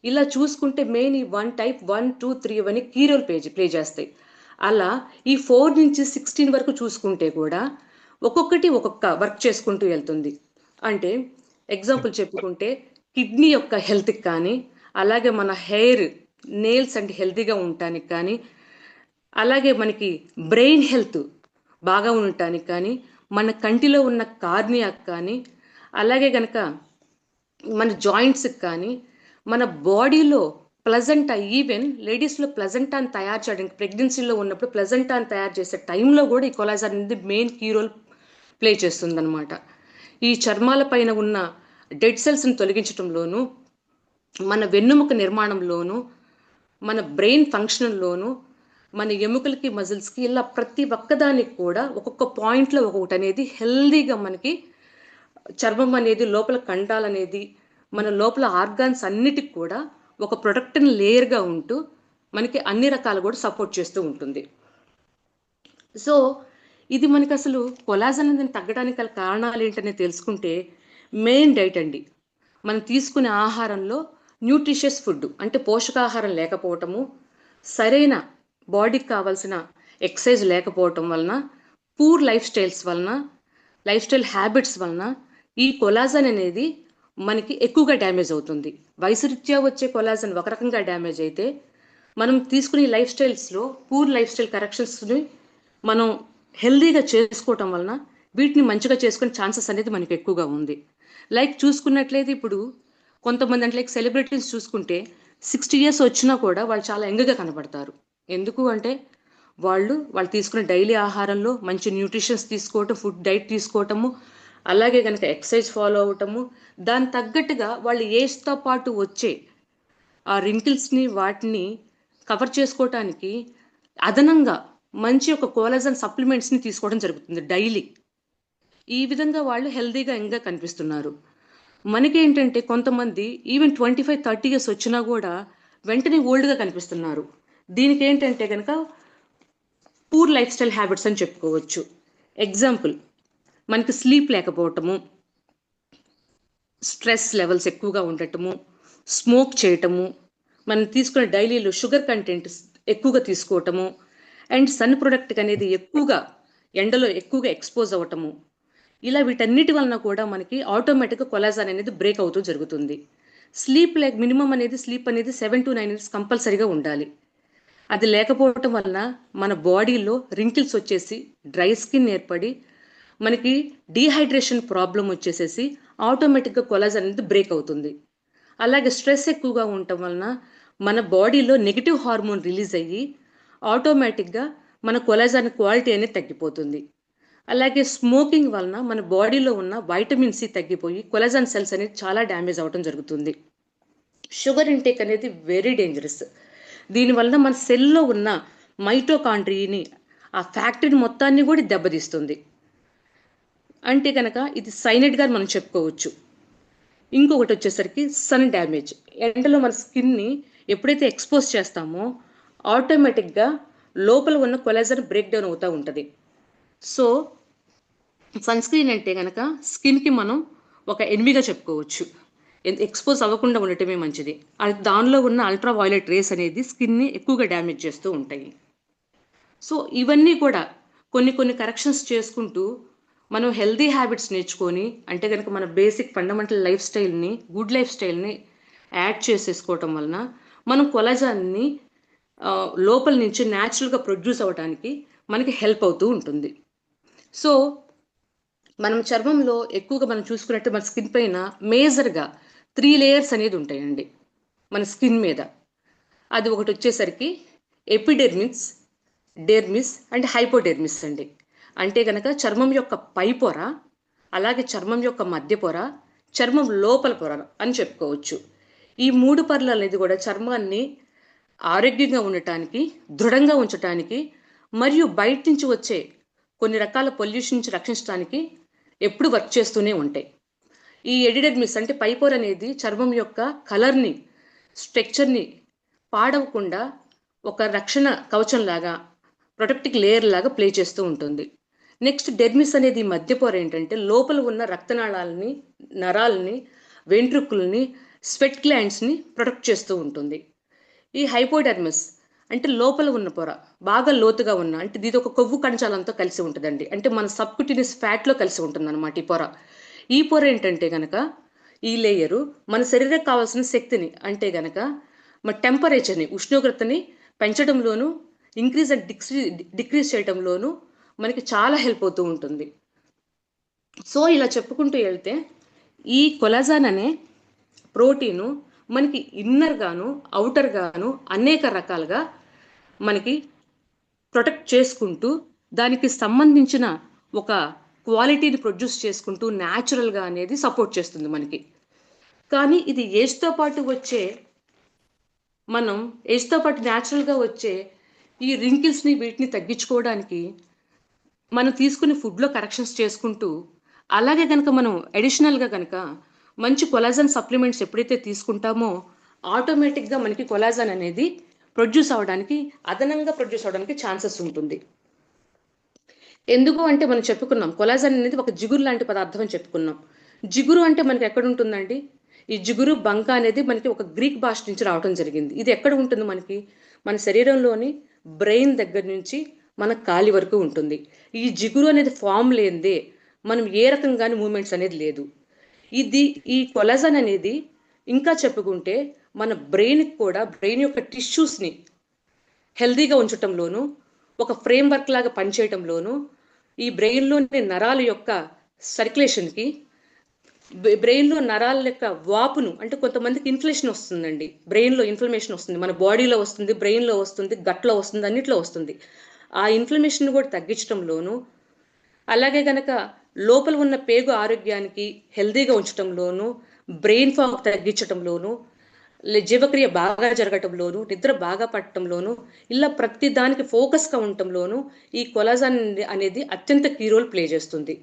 ఇలా చూసుకుంటే మెయిన్ ఈ 1 టైప్ 1, 2, 3 అవన్నీ కీ రోల్ ప్లే చేస్తాయి. అలా ఈ 4 నుంచి 16 వరకు చూసుకుంటే కూడా ఒక్కొక్కటి ఒక్కొక్క వర్క్ చేసుకుంటూ వెళ్తుంది. అంటే ఎగ్జాంపుల్ చెప్పుకుంటే కిడ్నీ యొక్క హెల్త్కి కానీ, అలాగే మన హెయిర్, నెయిల్స్ అంటే హెల్తీగా ఉండటానికి కానీ, అలాగే మనకి బ్రెయిన్ హెల్త్ బాగా ఉండటానికి కానీ, మన కంటిలో ఉన్న కార్నియాకి కానీ, అలాగే కనుక మన జాయింట్స్కి కానీ, మన బాడీలో ప్లజెంటా, ఈవెన్ లేడీస్లో ప్లజెంటాని తయారు చేయడానికి, ప్రెగ్నెన్సీలో ఉన్నప్పుడు ప్లజెంటాని తయారు చేసే టైంలో కూడా ఈ కొలాజన్ అనేది మెయిన్ కీ రోల్ ప్లే చేస్తుందన్నమాట. ఈ చర్మాల పైన ఉన్న డెడ్ సెల్స్ని తొలగించడంలోనూ, మన వెన్నుముక నిర్మాణంలోనూ, మన బ్రెయిన్ ఫంక్షన్లోనూ, మన ఎముకలకి, మజిల్స్కి, ఇలా ప్రతి ఒక్కదానికి కూడా ఒక్కొక్క పాయింట్లో ఒక్కొక్కటి అనేది హెల్దీగా మనకి చర్మం అనేది, లోపల కండాలు అనేది, మన లోపల ఆర్గాన్స్ అన్నిటికి కూడా ఒక ప్రొటెక్టివ్ లేయర్గా ఉంటూ మనకి అన్ని రకాలు కూడా సపోర్ట్ చేస్తూ ఉంటుంది. సో ఇది మనకి అసలు కొలాజన్ అనేది తగ్గడానికి గల కారణాలు ఏంటనే తెలుసుకుంటే మెయిన్ డైట్ అండి. మనం తీసుకునే ఆహారంలో న్యూట్రిషియస్ ఫుడ్, అంటే పోషకాహారం లేకపోవటము, సరైన బాడీకి కావాల్సిన ఎక్సర్సైజ్ లేకపోవటం వలన, పూర్ లైఫ్ స్టైల్ హ్యాబిట్స్ వలన ఈ కొలాజన్ అనేది మనకి ఎక్కువగా డ్యామేజ్ అవుతుంది. వయసురీత్యా వచ్చే కొలాజన్ ఒక రకంగా డ్యామేజ్ అయితే, మనం తీసుకునే లైఫ్ స్టైల్స్లో పూర్ లైఫ్ స్టైల్ కరెక్షన్స్ని మనం హెల్దీగా చేసుకోవటం వలన వీటిని మంచిగా చేసుకునే ఛాన్సెస్ అనేది మనకి ఎక్కువగా ఉంది. లైక్ చూసుకున్నట్లయితే ఇప్పుడు కొంతమంది అంటే లైక్ సెలబ్రిటీస్ చూసుకుంటే 60 ఇయర్స్ వచ్చినా కూడా వాళ్ళు చాలా యంగ్గా కనబడతారు. ఎందుకు అంటే వాళ్ళు తీసుకునే డైలీ ఆహారంలో మంచి న్యూట్రిషన్స్ తీసుకోవటం, ఫుడ్ డైట్ తీసుకోవటము, అలాగే కనుక ఎక్సర్సైజ్ ఫాలో అవ్వటము, దాని తగ్గట్టుగా వాళ్ళు ఏజ్తో పాటు వచ్చే ఆ రింకిల్స్ని వాటిని కవర్ చేసుకోవటానికి అదనంగా మంచి ఒక కొలాజన్ సప్లిమెంట్స్ని తీసుకోవడం జరుగుతుంది డైలీ. ఈ విధంగా వాళ్ళు హెల్దీగా యంగ్గా కనిపిస్తున్నారు. మనకేంటంటే కొంతమంది ఈవెన్ 25-30 ఇయర్స్ వచ్చినా కూడా వెంటనే ఓల్డ్గా కనిపిస్తున్నారు. దీనికి ఏంటంటే కనుక పూర్ లైఫ్ స్టైల్ హ్యాబిట్స్ అని చెప్పుకోవచ్చు. ఎగ్జాంపుల్, మనకి స్లీప్ లేకపోవటము, స్ట్రెస్ లెవెల్స్ ఎక్కువగా ఉండటము, స్మోక్ చేయటము, మనం తీసుకునే డైలీలో షుగర్ కంటెంట్ ఎక్కువగా తీసుకోవటము, అండ్ సన్ ప్రొడక్ట్ అనేది ఎక్కువగా ఎండలో ఎక్కువగా ఎక్స్పోజ్ అవ్వటము, ఇలా వీటన్నిటి వలన కూడా మనకి ఆటోమేటిక్గా కొలాజన్ అనేది బ్రేక్ అవుతూ జరుగుతుంది. స్లీప్ మినిమం అనేది స్లీప్ అనేది 7 to 9 అవర్స్ కంపల్సరీగా ఉండాలి. అది లేకపోవటం వలన మన బాడీలో రింకిల్స్ వచ్చేసి డ్రై స్కిన్ ఏర్పడి మనకి డీహైడ్రేషన్ ప్రాబ్లం వచ్చేసేసి ఆటోమేటిక్గా కొలాజన్ అనేది బ్రేక్ అవుతుంది. అలాగే స్ట్రెస్ ఎక్కువగా ఉండటం వలన మన బాడీలో నెగిటివ్ హార్మోన్ రిలీజ్ అయ్యి ఆటోమేటిక్గా మన కొలాజన్ క్వాలిటీ అనేది తగ్గిపోతుంది. అలాగే స్మోకింగ్ వలన మన బాడీలో ఉన్న వైటమిన్ సి తగ్గిపోయి కొలాజన్ సెల్స్ అనేది చాలా డ్యామేజ్ అవ్వడం జరుగుతుంది. షుగర్ ఇంటేక్ అనేది వెరీ డేంజరస్. దీనివల్ల మన సెల్లో ఉన్న మైటోకాండ్రియాని, ఆ ఫ్యాక్టరీని మొత్తాన్ని కూడా దెబ్బతీస్తుంది. అంటే కనుక ఇది సైనైడ్గా మనం చెప్పుకోవచ్చు. ఇంకొకటి వచ్చేసరికి సన్ డ్యామేజ్. ఎండలో మన స్కిన్ని ఎప్పుడైతే ఎక్స్పోజ్ చేస్తామో ఆటోమేటిక్గా లోపల ఉన్న కొలాజన్ బ్రేక్ డౌన్ అవుతూ ఉంటుంది. సో సన్ స్క్రీన్ అంటే కనుక స్కిన్కి మనం ఒక ఎనిమిగా చెప్పుకోవచ్చు. ఎక్స్పోజ్ అవ్వకుండా ఉండటమే మంచిది. అది దానిలో ఉన్న అల్ట్రా వైలెట్ రేస్ అనేది స్కిన్ని ఎక్కువగా డ్యామేజ్ చేస్తూ ఉంటాయి. సో ఇవన్నీ కూడా కొన్ని కరెక్షన్స్ చేసుకుంటూ మనం హెల్దీ హ్యాబిట్స్ నేర్చుకొని, అంటే కనుక మన బేసిక్ ఫండమెంటల్ లైఫ్ స్టైల్ని, గుడ్ లైఫ్ స్టైల్ని యాడ్ చేసేసుకోవటం వలన మనం కొలాజన్ని లోపల నుంచి న్యాచురల్గా ప్రొడ్యూస్ అవ్వడానికి మనకి హెల్ప్ అవుతూ ఉంటుంది. సో మనం చర్మంలో ఎక్కువగా మనం చూసుకున్నట్టు మన స్కిన్ పైన మేజర్గా 3 లేయర్స్ అనేది ఉంటాయండి మన స్కిన్ మీద. అది ఒకటి వచ్చేసరికి ఎపిడెర్మిస్, డెర్మిస్ అండ్ హైపోడెర్మిస్ అండి. అంటే కనుక చర్మం యొక్క పై పొర, అలాగే చర్మం యొక్క మధ్య పొర, చర్మం లోపల పొర అని చెప్పుకోవచ్చు. ఈ 3 పొరలు అనేది కూడా చర్మాన్ని ఆరోగ్యంగా ఉండటానికి, దృఢంగా ఉంచటానికి మరియు బయట నుంచి వచ్చే కొన్ని రకాల పొల్యూషన్ నుంచి రక్షించడానికి ఎప్పుడు వర్క్ చేస్తూనే ఉంటాయి. ఈ ఎడిడెర్మిస్ అంటే పైపొర అనేది చర్మం యొక్క కలర్ని, స్ట్రక్చర్ని పాడవకుండా ఒక రక్షణ కవచంలాగా, ప్రొటెక్టివ్ లేయర్ లాగా ప్లే చేస్తూ ఉంటుంది. నెక్స్ట్ డెర్మిస్ అనేది మధ్య పొర ఏంటంటే లోపల ఉన్న రక్తనాళాలని, నరాలని, వెంట్రుకల్ని, స్వెట్ గ్లాండ్స్ని ప్రొటెక్ట్ చేస్తూ ఉంటుంది. ఈ హైపోడెర్మిస్ అంటే లోపల ఉన్న పొర బాగా లోతుగా ఉన్న, అంటే ఇది ఒక కొవ్వు కణజాలంతో కలిసి ఉంటుందండి. అంటే మన సబ్క్యూటినియస్ ఫ్యాట్లో కలిసి ఉంటుంది అనమాట ఈ పొర. ఈ పొర ఏంటంటే గనక ఈ లేయరు మన శరీరం కావాల్సిన శక్తిని, అంటే గనక మన టెంపరేచర్ని, ఉష్ణోగ్రతని పెంచడంలోనూ, ఇంక్రీజ్ అండ్ డిక్రీజ్ చేయడంలోనూ మనకి చాలా హెల్ప్ అవుతూ ఉంటుంది. సో ఇలా చెప్పుకుంటూ వెళ్తే ఈ కొలాజన్ అనే ప్రోటీను మనకి ఇన్నర్ గాను, అవుటర్ గాను అనేక రకాలుగా మనకి ప్రొటెక్ట్ చేసుకుంటూ దానికి సంబంధించిన ఒక క్వాలిటీని ప్రొడ్యూస్ చేసుకుంటూ న్యాచురల్గా అనేది సపోర్ట్ చేస్తుంది మనకి. కానీ ఇది ఏజ్తో పాటు న్యాచురల్గా వచ్చే ఈ రింకిల్స్ని, వీటిని తగ్గించుకోవడానికి మనం తీసుకునే ఫుడ్లో కరెక్షన్స్ చేసుకుంటూ, అలాగే కనుక మనం అడిషనల్గా కనుక మంచి కొలాజన్ సప్లిమెంట్స్ ఎప్పుడైతే తీసుకుంటామో ఆటోమేటిక్గా మనకి కొలాజన్ అనేది అదనంగా ప్రొడ్యూస్ అవడానికి ఛాన్సెస్ ఉంటుంది. ఎందుకు అంటే మనం చెప్పుకున్నాం కొలాజన్ అనేది ఒక జిగురు లాంటి పదార్థం అని చెప్పుకున్నాం. జిగురు అంటే మనకి ఎక్కడ ఉంటుందండి? ఈ జిగురు బంక అనేది మనకి ఒక గ్రీక్ భాష నుంచి రావడం జరిగింది. ఇది ఎక్కడ ఉంటుంది? మనకి మన శరీరంలోని బ్రెయిన్ దగ్గర నుంచి మన కాలి వరకు ఉంటుంది. ఈ జిగురు అనేది ఫామ్ లేనిదే మనం ఏ రకంగానే మూమెంట్స్ అనేది లేదు. ఈ కొలాజన్ అనేది ఇంకా చెప్పుకుంటే మన బ్రెయిన్ యొక్క టిష్యూస్ని హెల్దీగా ఉంచటంలోనూ, ఒక ఫ్రేమ్వర్క్ లాగా పనిచేయటంలోనూ, ఈ బ్రెయిన్లోని నరాల యొక్క సర్క్యులేషన్కి, బ్రెయిన్లో నరాల యొక్క వాపును, అంటే కొంతమందికి ఇన్ఫ్లమేషన్ వస్తుందండి, బ్రెయిన్లో ఇన్ఫ్లమేషన్ వస్తుంది, మన బాడీలో వస్తుంది, బ్రెయిన్లో వస్తుంది, గట్లో వస్తుంది, అన్నిట్లో వస్తుంది. ఆ ఇన్ఫ్లమేషన్ కూడా తగ్గించడంలోనూ, అలాగే కనుక లోపల ఉన్న పేగు ఆరోగ్యానికి హెల్దీగా ఉంచడంలోనూ, బ్రెయిన్ ఫాగ్ తగ్గించడంలోనూ, జీవక్రియ బాగా జరగటంలోనూ, నిద్ర బాగా పట్టడంలోనూ, ఇలా ప్రతి దానికి ఫోకస్గా ఉండటంలోనూ ఈ కొలాజన్ అనేది అత్యంత కీ రోల్ ప్లే చేస్తుంది.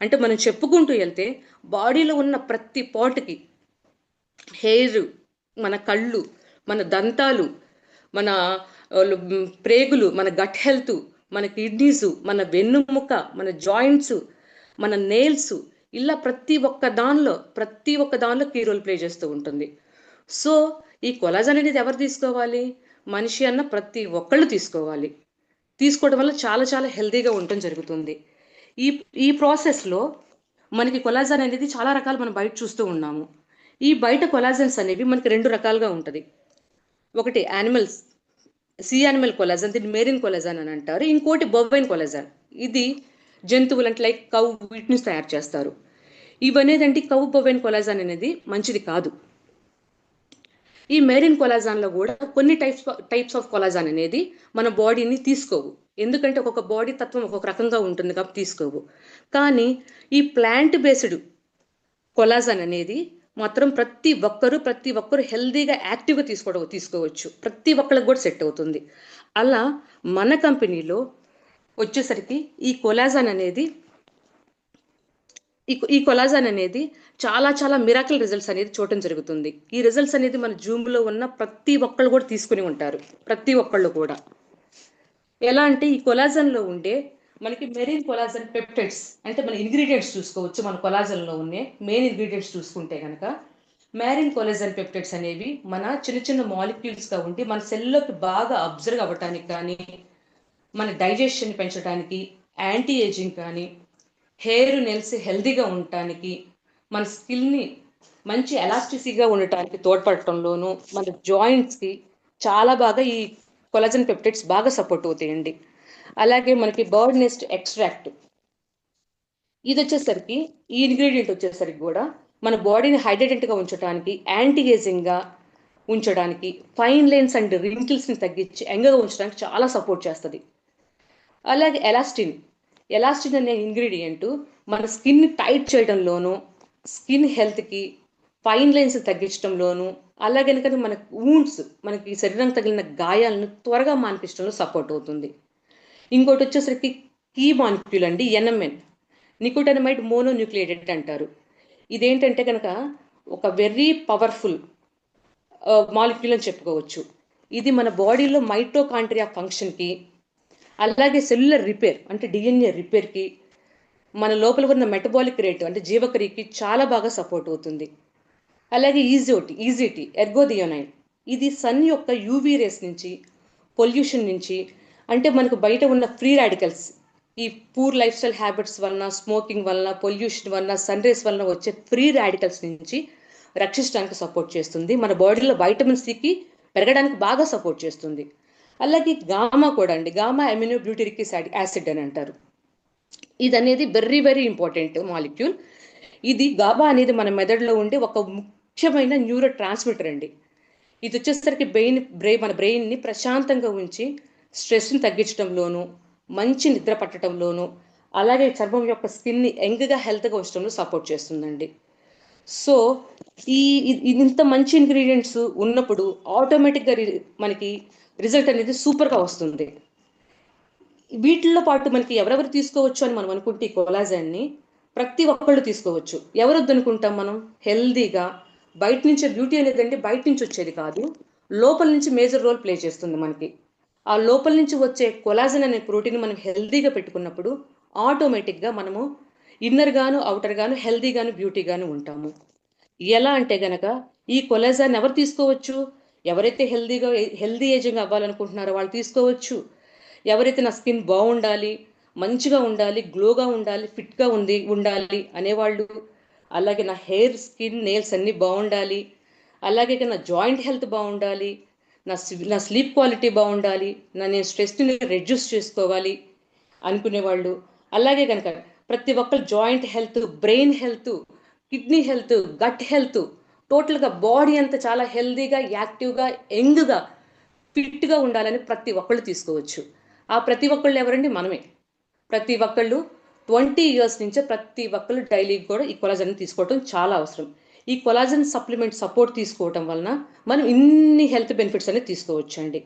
అంటే మనం చెప్పుకుంటూ వెళ్తే బాడీలో ఉన్న ప్రతి పార్ట్కి, హెయిర్, మన కళ్ళు, మన దంతాలు, మన ప్రేగులు, మన గట్ హెల్త్, మన కిడ్నీస్, మన వెన్నుముక, మన జాయింట్స్, మన నెయిల్స్, ఇలా ప్రతి ఒక్క దానిలో కీ రోల్ ప్లే చేస్తూ ఉంటుంది. సో ఈ కొలాజన్ అనేది ఎవరు తీసుకోవాలి? మనిషి అన్న ప్రతి ఒక్కళ్ళు తీసుకోవాలి. తీసుకోవడం వల్ల చాలా చాలా హెల్తీగా ఉండటం జరుగుతుంది. ఈ ఈ ప్రాసెస్లో మనకి కొలాజన్ అనేది చాలా రకాలు మనం బయట చూస్తూ ఉన్నాము. ఈ బయట కొలాజన్స్ అనేవి మనకి 2 రకాలుగా ఉంటుంది. ఒకటి యానిమల్స్ సీ యానిమల్ కొలాజన్, దీన్ని మెరిన్ కొలాజన్ అని అంటారు. ఇంకోటి బొవైన్ కొలాజన్, ఇది జంతువులు అంటే లైక్ కౌ వీటి నుంచి తయారు చేస్తారు. ఇవనేదంటే కౌ బొవైన్ కొలాజన్ అనేది మంచిది కాదు. ఈ మెరిన్ కొలాజాన్లో కూడా కొన్ని టైప్స్ ఆఫ్ కొలాజాన్ అనేది మన బాడీని తీసుకోవు. ఎందుకంటే ఒక్కొక్క బాడీ తత్వం ఒక్కొక్క రకంగా ఉంటుంది కాబట్టి తీసుకోవు. కానీ ఈ ప్లాంట్ బేస్డ్ కొలాజన్ అనేది మాత్రం ప్రతి ఒక్కరు హెల్దీగా యాక్టివ్గా తీసుకోవచ్చు. ప్రతి ఒక్కరికి కూడా సెట్ అవుతుంది. అలా మన కంపెనీలో వచ్చేసరికి ఈ కొలాజన్ అనేది చాలా చాలా మిరాకిల్ రిజల్ట్స్ అనేది చూడటం జరుగుతుంది. ఈ రిజల్ట్స్ అనేది మన జూమ్లో ఉన్న ప్రతి ఒక్కళ్ళు కూడా తీసుకుని ఉంటారు. ప్రతి ఒక్కళ్ళు కూడా ఎలా అంటే ఈ కొలాజన్లో ఉండే మనకి మెరీన్ కొలాజన్ పెప్టైడ్స్ అంటే మన ఇంగ్రీడియంట్స్ చూసుకోవచ్చు. మన కొలాజన్లో ఉండే మెయిన్ ఇంగ్రీడియంట్స్ చూసుకుంటే కనుక మెరీన్ కొలాజన్ పెప్టైడ్స్ అనేవి మన చిన్న చిన్న మాలిక్యూల్స్గా ఉండి మన సెల్లోకి బాగా అబ్జర్వ్ అవ్వటానికి కానీ, మన డైజెషన్ పెంచడానికి, యాంటీ ఏజింగ్ కానీ, హెయిర్ నెల్స్ హెల్దీగా ఉండటానికి, మన స్కిన్ని మంచి ఎలాస్టిసిటీగా ఉండటానికి తోడ్పడటంలోనూ, మన జాయింట్స్కి చాలా బాగా ఈ కొలాజన్ పెప్టైడ్స్ బాగా సపోర్ట్ అవుతాయండి. అలాగే మనకి బర్డ్ నెస్ట్ ఎక్స్ట్రాక్ట్, ఇది వచ్చేసరికి ఈ ఇంగ్రీడియంట్ వచ్చేసరికి కూడా మన బాడీని హైడ్రేటెడ్గా ఉంచడానికి, యాంటీ ఏజింగ్గా ఉంచడానికి, ఫైన్ లైన్స్ అండ్ రింకిల్స్ని తగ్గించి యంగ్గా ఉంచడానికి చాలా సపోర్ట్ చేస్తుంది. అలాగే ఎలాస్టిన్ అనే ఇంగ్రీడియంట్ మన స్కిన్ని టైట్ చేయడంలోనూ, స్కిన్ హెల్త్కి, ఫైన్ లైన్స్ తగ్గించడంలోనూ, అలాగే కనుక మన వూండ్స్ మనకి శరీరం తగిలిన గాయాలను త్వరగా మాన్పించడంలో సపోర్ట్ అవుతుంది. ఇంకోటి వచ్చేసరికి కీ మాలిక్యూల్ అండి, NMN, నికోటినమైడ్ మోనోన్యూక్లియేటెడ్ అంటారు. ఇదేంటంటే కనుక ఒక వెరీ పవర్ఫుల్ మాలిక్యూల్ అని చెప్పుకోవచ్చు. ఇది మన బాడీలో మైటోకాండ్రియా ఫంక్షన్కి, అలాగే సెల్యులర్ రిపేర్ అంటే DNA రిపేర్కి, మన లోపల ఉన్న మెటబాలిక్ రేట్ అంటే జీవక్రియకి చాలా బాగా సపోర్ట్ అవుతుంది. అలాగే ఈజీటీ ఎర్గోథియోనైన్, ఇది సన్ యొక్క UV రేస్ నుంచి, పొల్యూషన్ నుంచి, అంటే మనకు బయట ఉన్న ఫ్రీ రాడికల్స్, ఈ పూర్ లైఫ్ స్టైల్ హ్యాబిట్స్ వలన, స్మోకింగ్ వలన, పొల్యూషన్ వలన, సన్ రేస్ వలన వచ్చే ఫ్రీ రాడికల్స్ నుంచి రక్షించడానికి సపోర్ట్ చేస్తుంది. మన బాడీలో వైటమిన్ Cకి పెరగడానికి బాగా సపోర్ట్ చేస్తుంది. అలాగే గామా కూడా అండి, గామా అమినో బ్యూటరిక్ యాసిడ్ అని అంటారు. ఇది అనేది వెరీ వెరీ ఇంపార్టెంట్ మాలిక్యూల్. ఇది గాబా అనేది మన మెదడులో ఉండే ఒక ముఖ్యమైన న్యూరో ట్రాన్స్మిటర్ అండి. ఇది వచ్చేసరికి మన బ్రెయిన్ని ప్రశాంతంగా ఉంచి స్ట్రెస్ని తగ్గించడంలోనూ, మంచి నిద్ర పట్టడంలోనూ, అలాగే చర్మం యొక్క స్కిన్ని యంగ్గా హెల్త్గా ఉంచడంలో సపోర్ట్ చేస్తుందండి. సో ఇంత మంచి ఇంగ్రీడియంట్స్ ఉన్నప్పుడు ఆటోమేటిక్గా మనకి రిజల్ట్ అనేది సూపర్గా వస్తుంది. వీటిల్లో పాటు మనకి ఎవరెవరు తీసుకోవచ్చు అని మనం అనుకుంటే ఈ కొలాజన్ని ప్రతి ఒక్కళ్ళు తీసుకోవచ్చు. ఎవరొద్దు అనుకుంటాం మనం? హెల్దీగా బయట నుంచే బ్యూటీ అనేది బయట నుంచి వచ్చేది కాదు, లోపల నుంచి మేజర్ రోల్ ప్లే చేస్తుంది మనకి. ఆ లోపల నుంచి వచ్చే కొలాజన్ అనే ప్రోటీన్ మనం హెల్దీగా పెట్టుకున్నప్పుడు ఆటోమేటిక్గా మనము ఇన్నర్ గాను అవుటర్ గాను హెల్దీగాను బ్యూటీగాను ఉంటాము. ఎలా అంటే గనక ఈ కొలాజన్ ఎవరు తీసుకోవచ్చు? ఎవరైతే హెల్దీ ఏజింగ్ అవ్వాలనుకుంటున్నారో వాళ్ళు తీసుకోవచ్చు. ఎవరైతే నా స్కిన్ బాగుండాలి, మంచిగా ఉండాలి, గ్లోగా ఉండాలి, ఫిట్గా ఉండాలి అనేవాళ్ళు, అలాగే నా హెయిర్, స్కిన్, నెయిల్స్ అన్నీ బాగుండాలి, అలాగే నా జాయింట్ హెల్త్ బాగుండాలి, నా స్లీప్ క్వాలిటీ బాగుండాలి, నేను స్ట్రెస్ని రెడ్యూస్ చేసుకోవాలి అనుకునేవాళ్ళు, అలాగే కనుక ప్రతి ఒక్కరు joint health, brain health, kidney health, gut health, టోటల్గా బాడీ అంతా చాలా హెల్దీగా, యాక్టివ్గా, యంగ్గా, ఫిట్గా ఉండాలని ప్రతి ఒక్కళ్ళు తీసుకోవచ్చు. ఆ ప్రతి ఒక్కళ్ళు ఎవరండి? మనమే. ప్రతి ఒక్కళ్ళు 20 years నుంచే ప్రతి ఒక్కళ్ళు డైలీ కూడా ఈ కొలాజన్ తీసుకోవడం చాలా అవసరం. ఈ కొలాజన్ సప్లిమెంట్ సపోర్ట్ తీసుకోవటం వలన మనం ఇన్ని హెల్త్ బెనిఫిట్స్ అనేది తీసుకోవచ్చు అండి.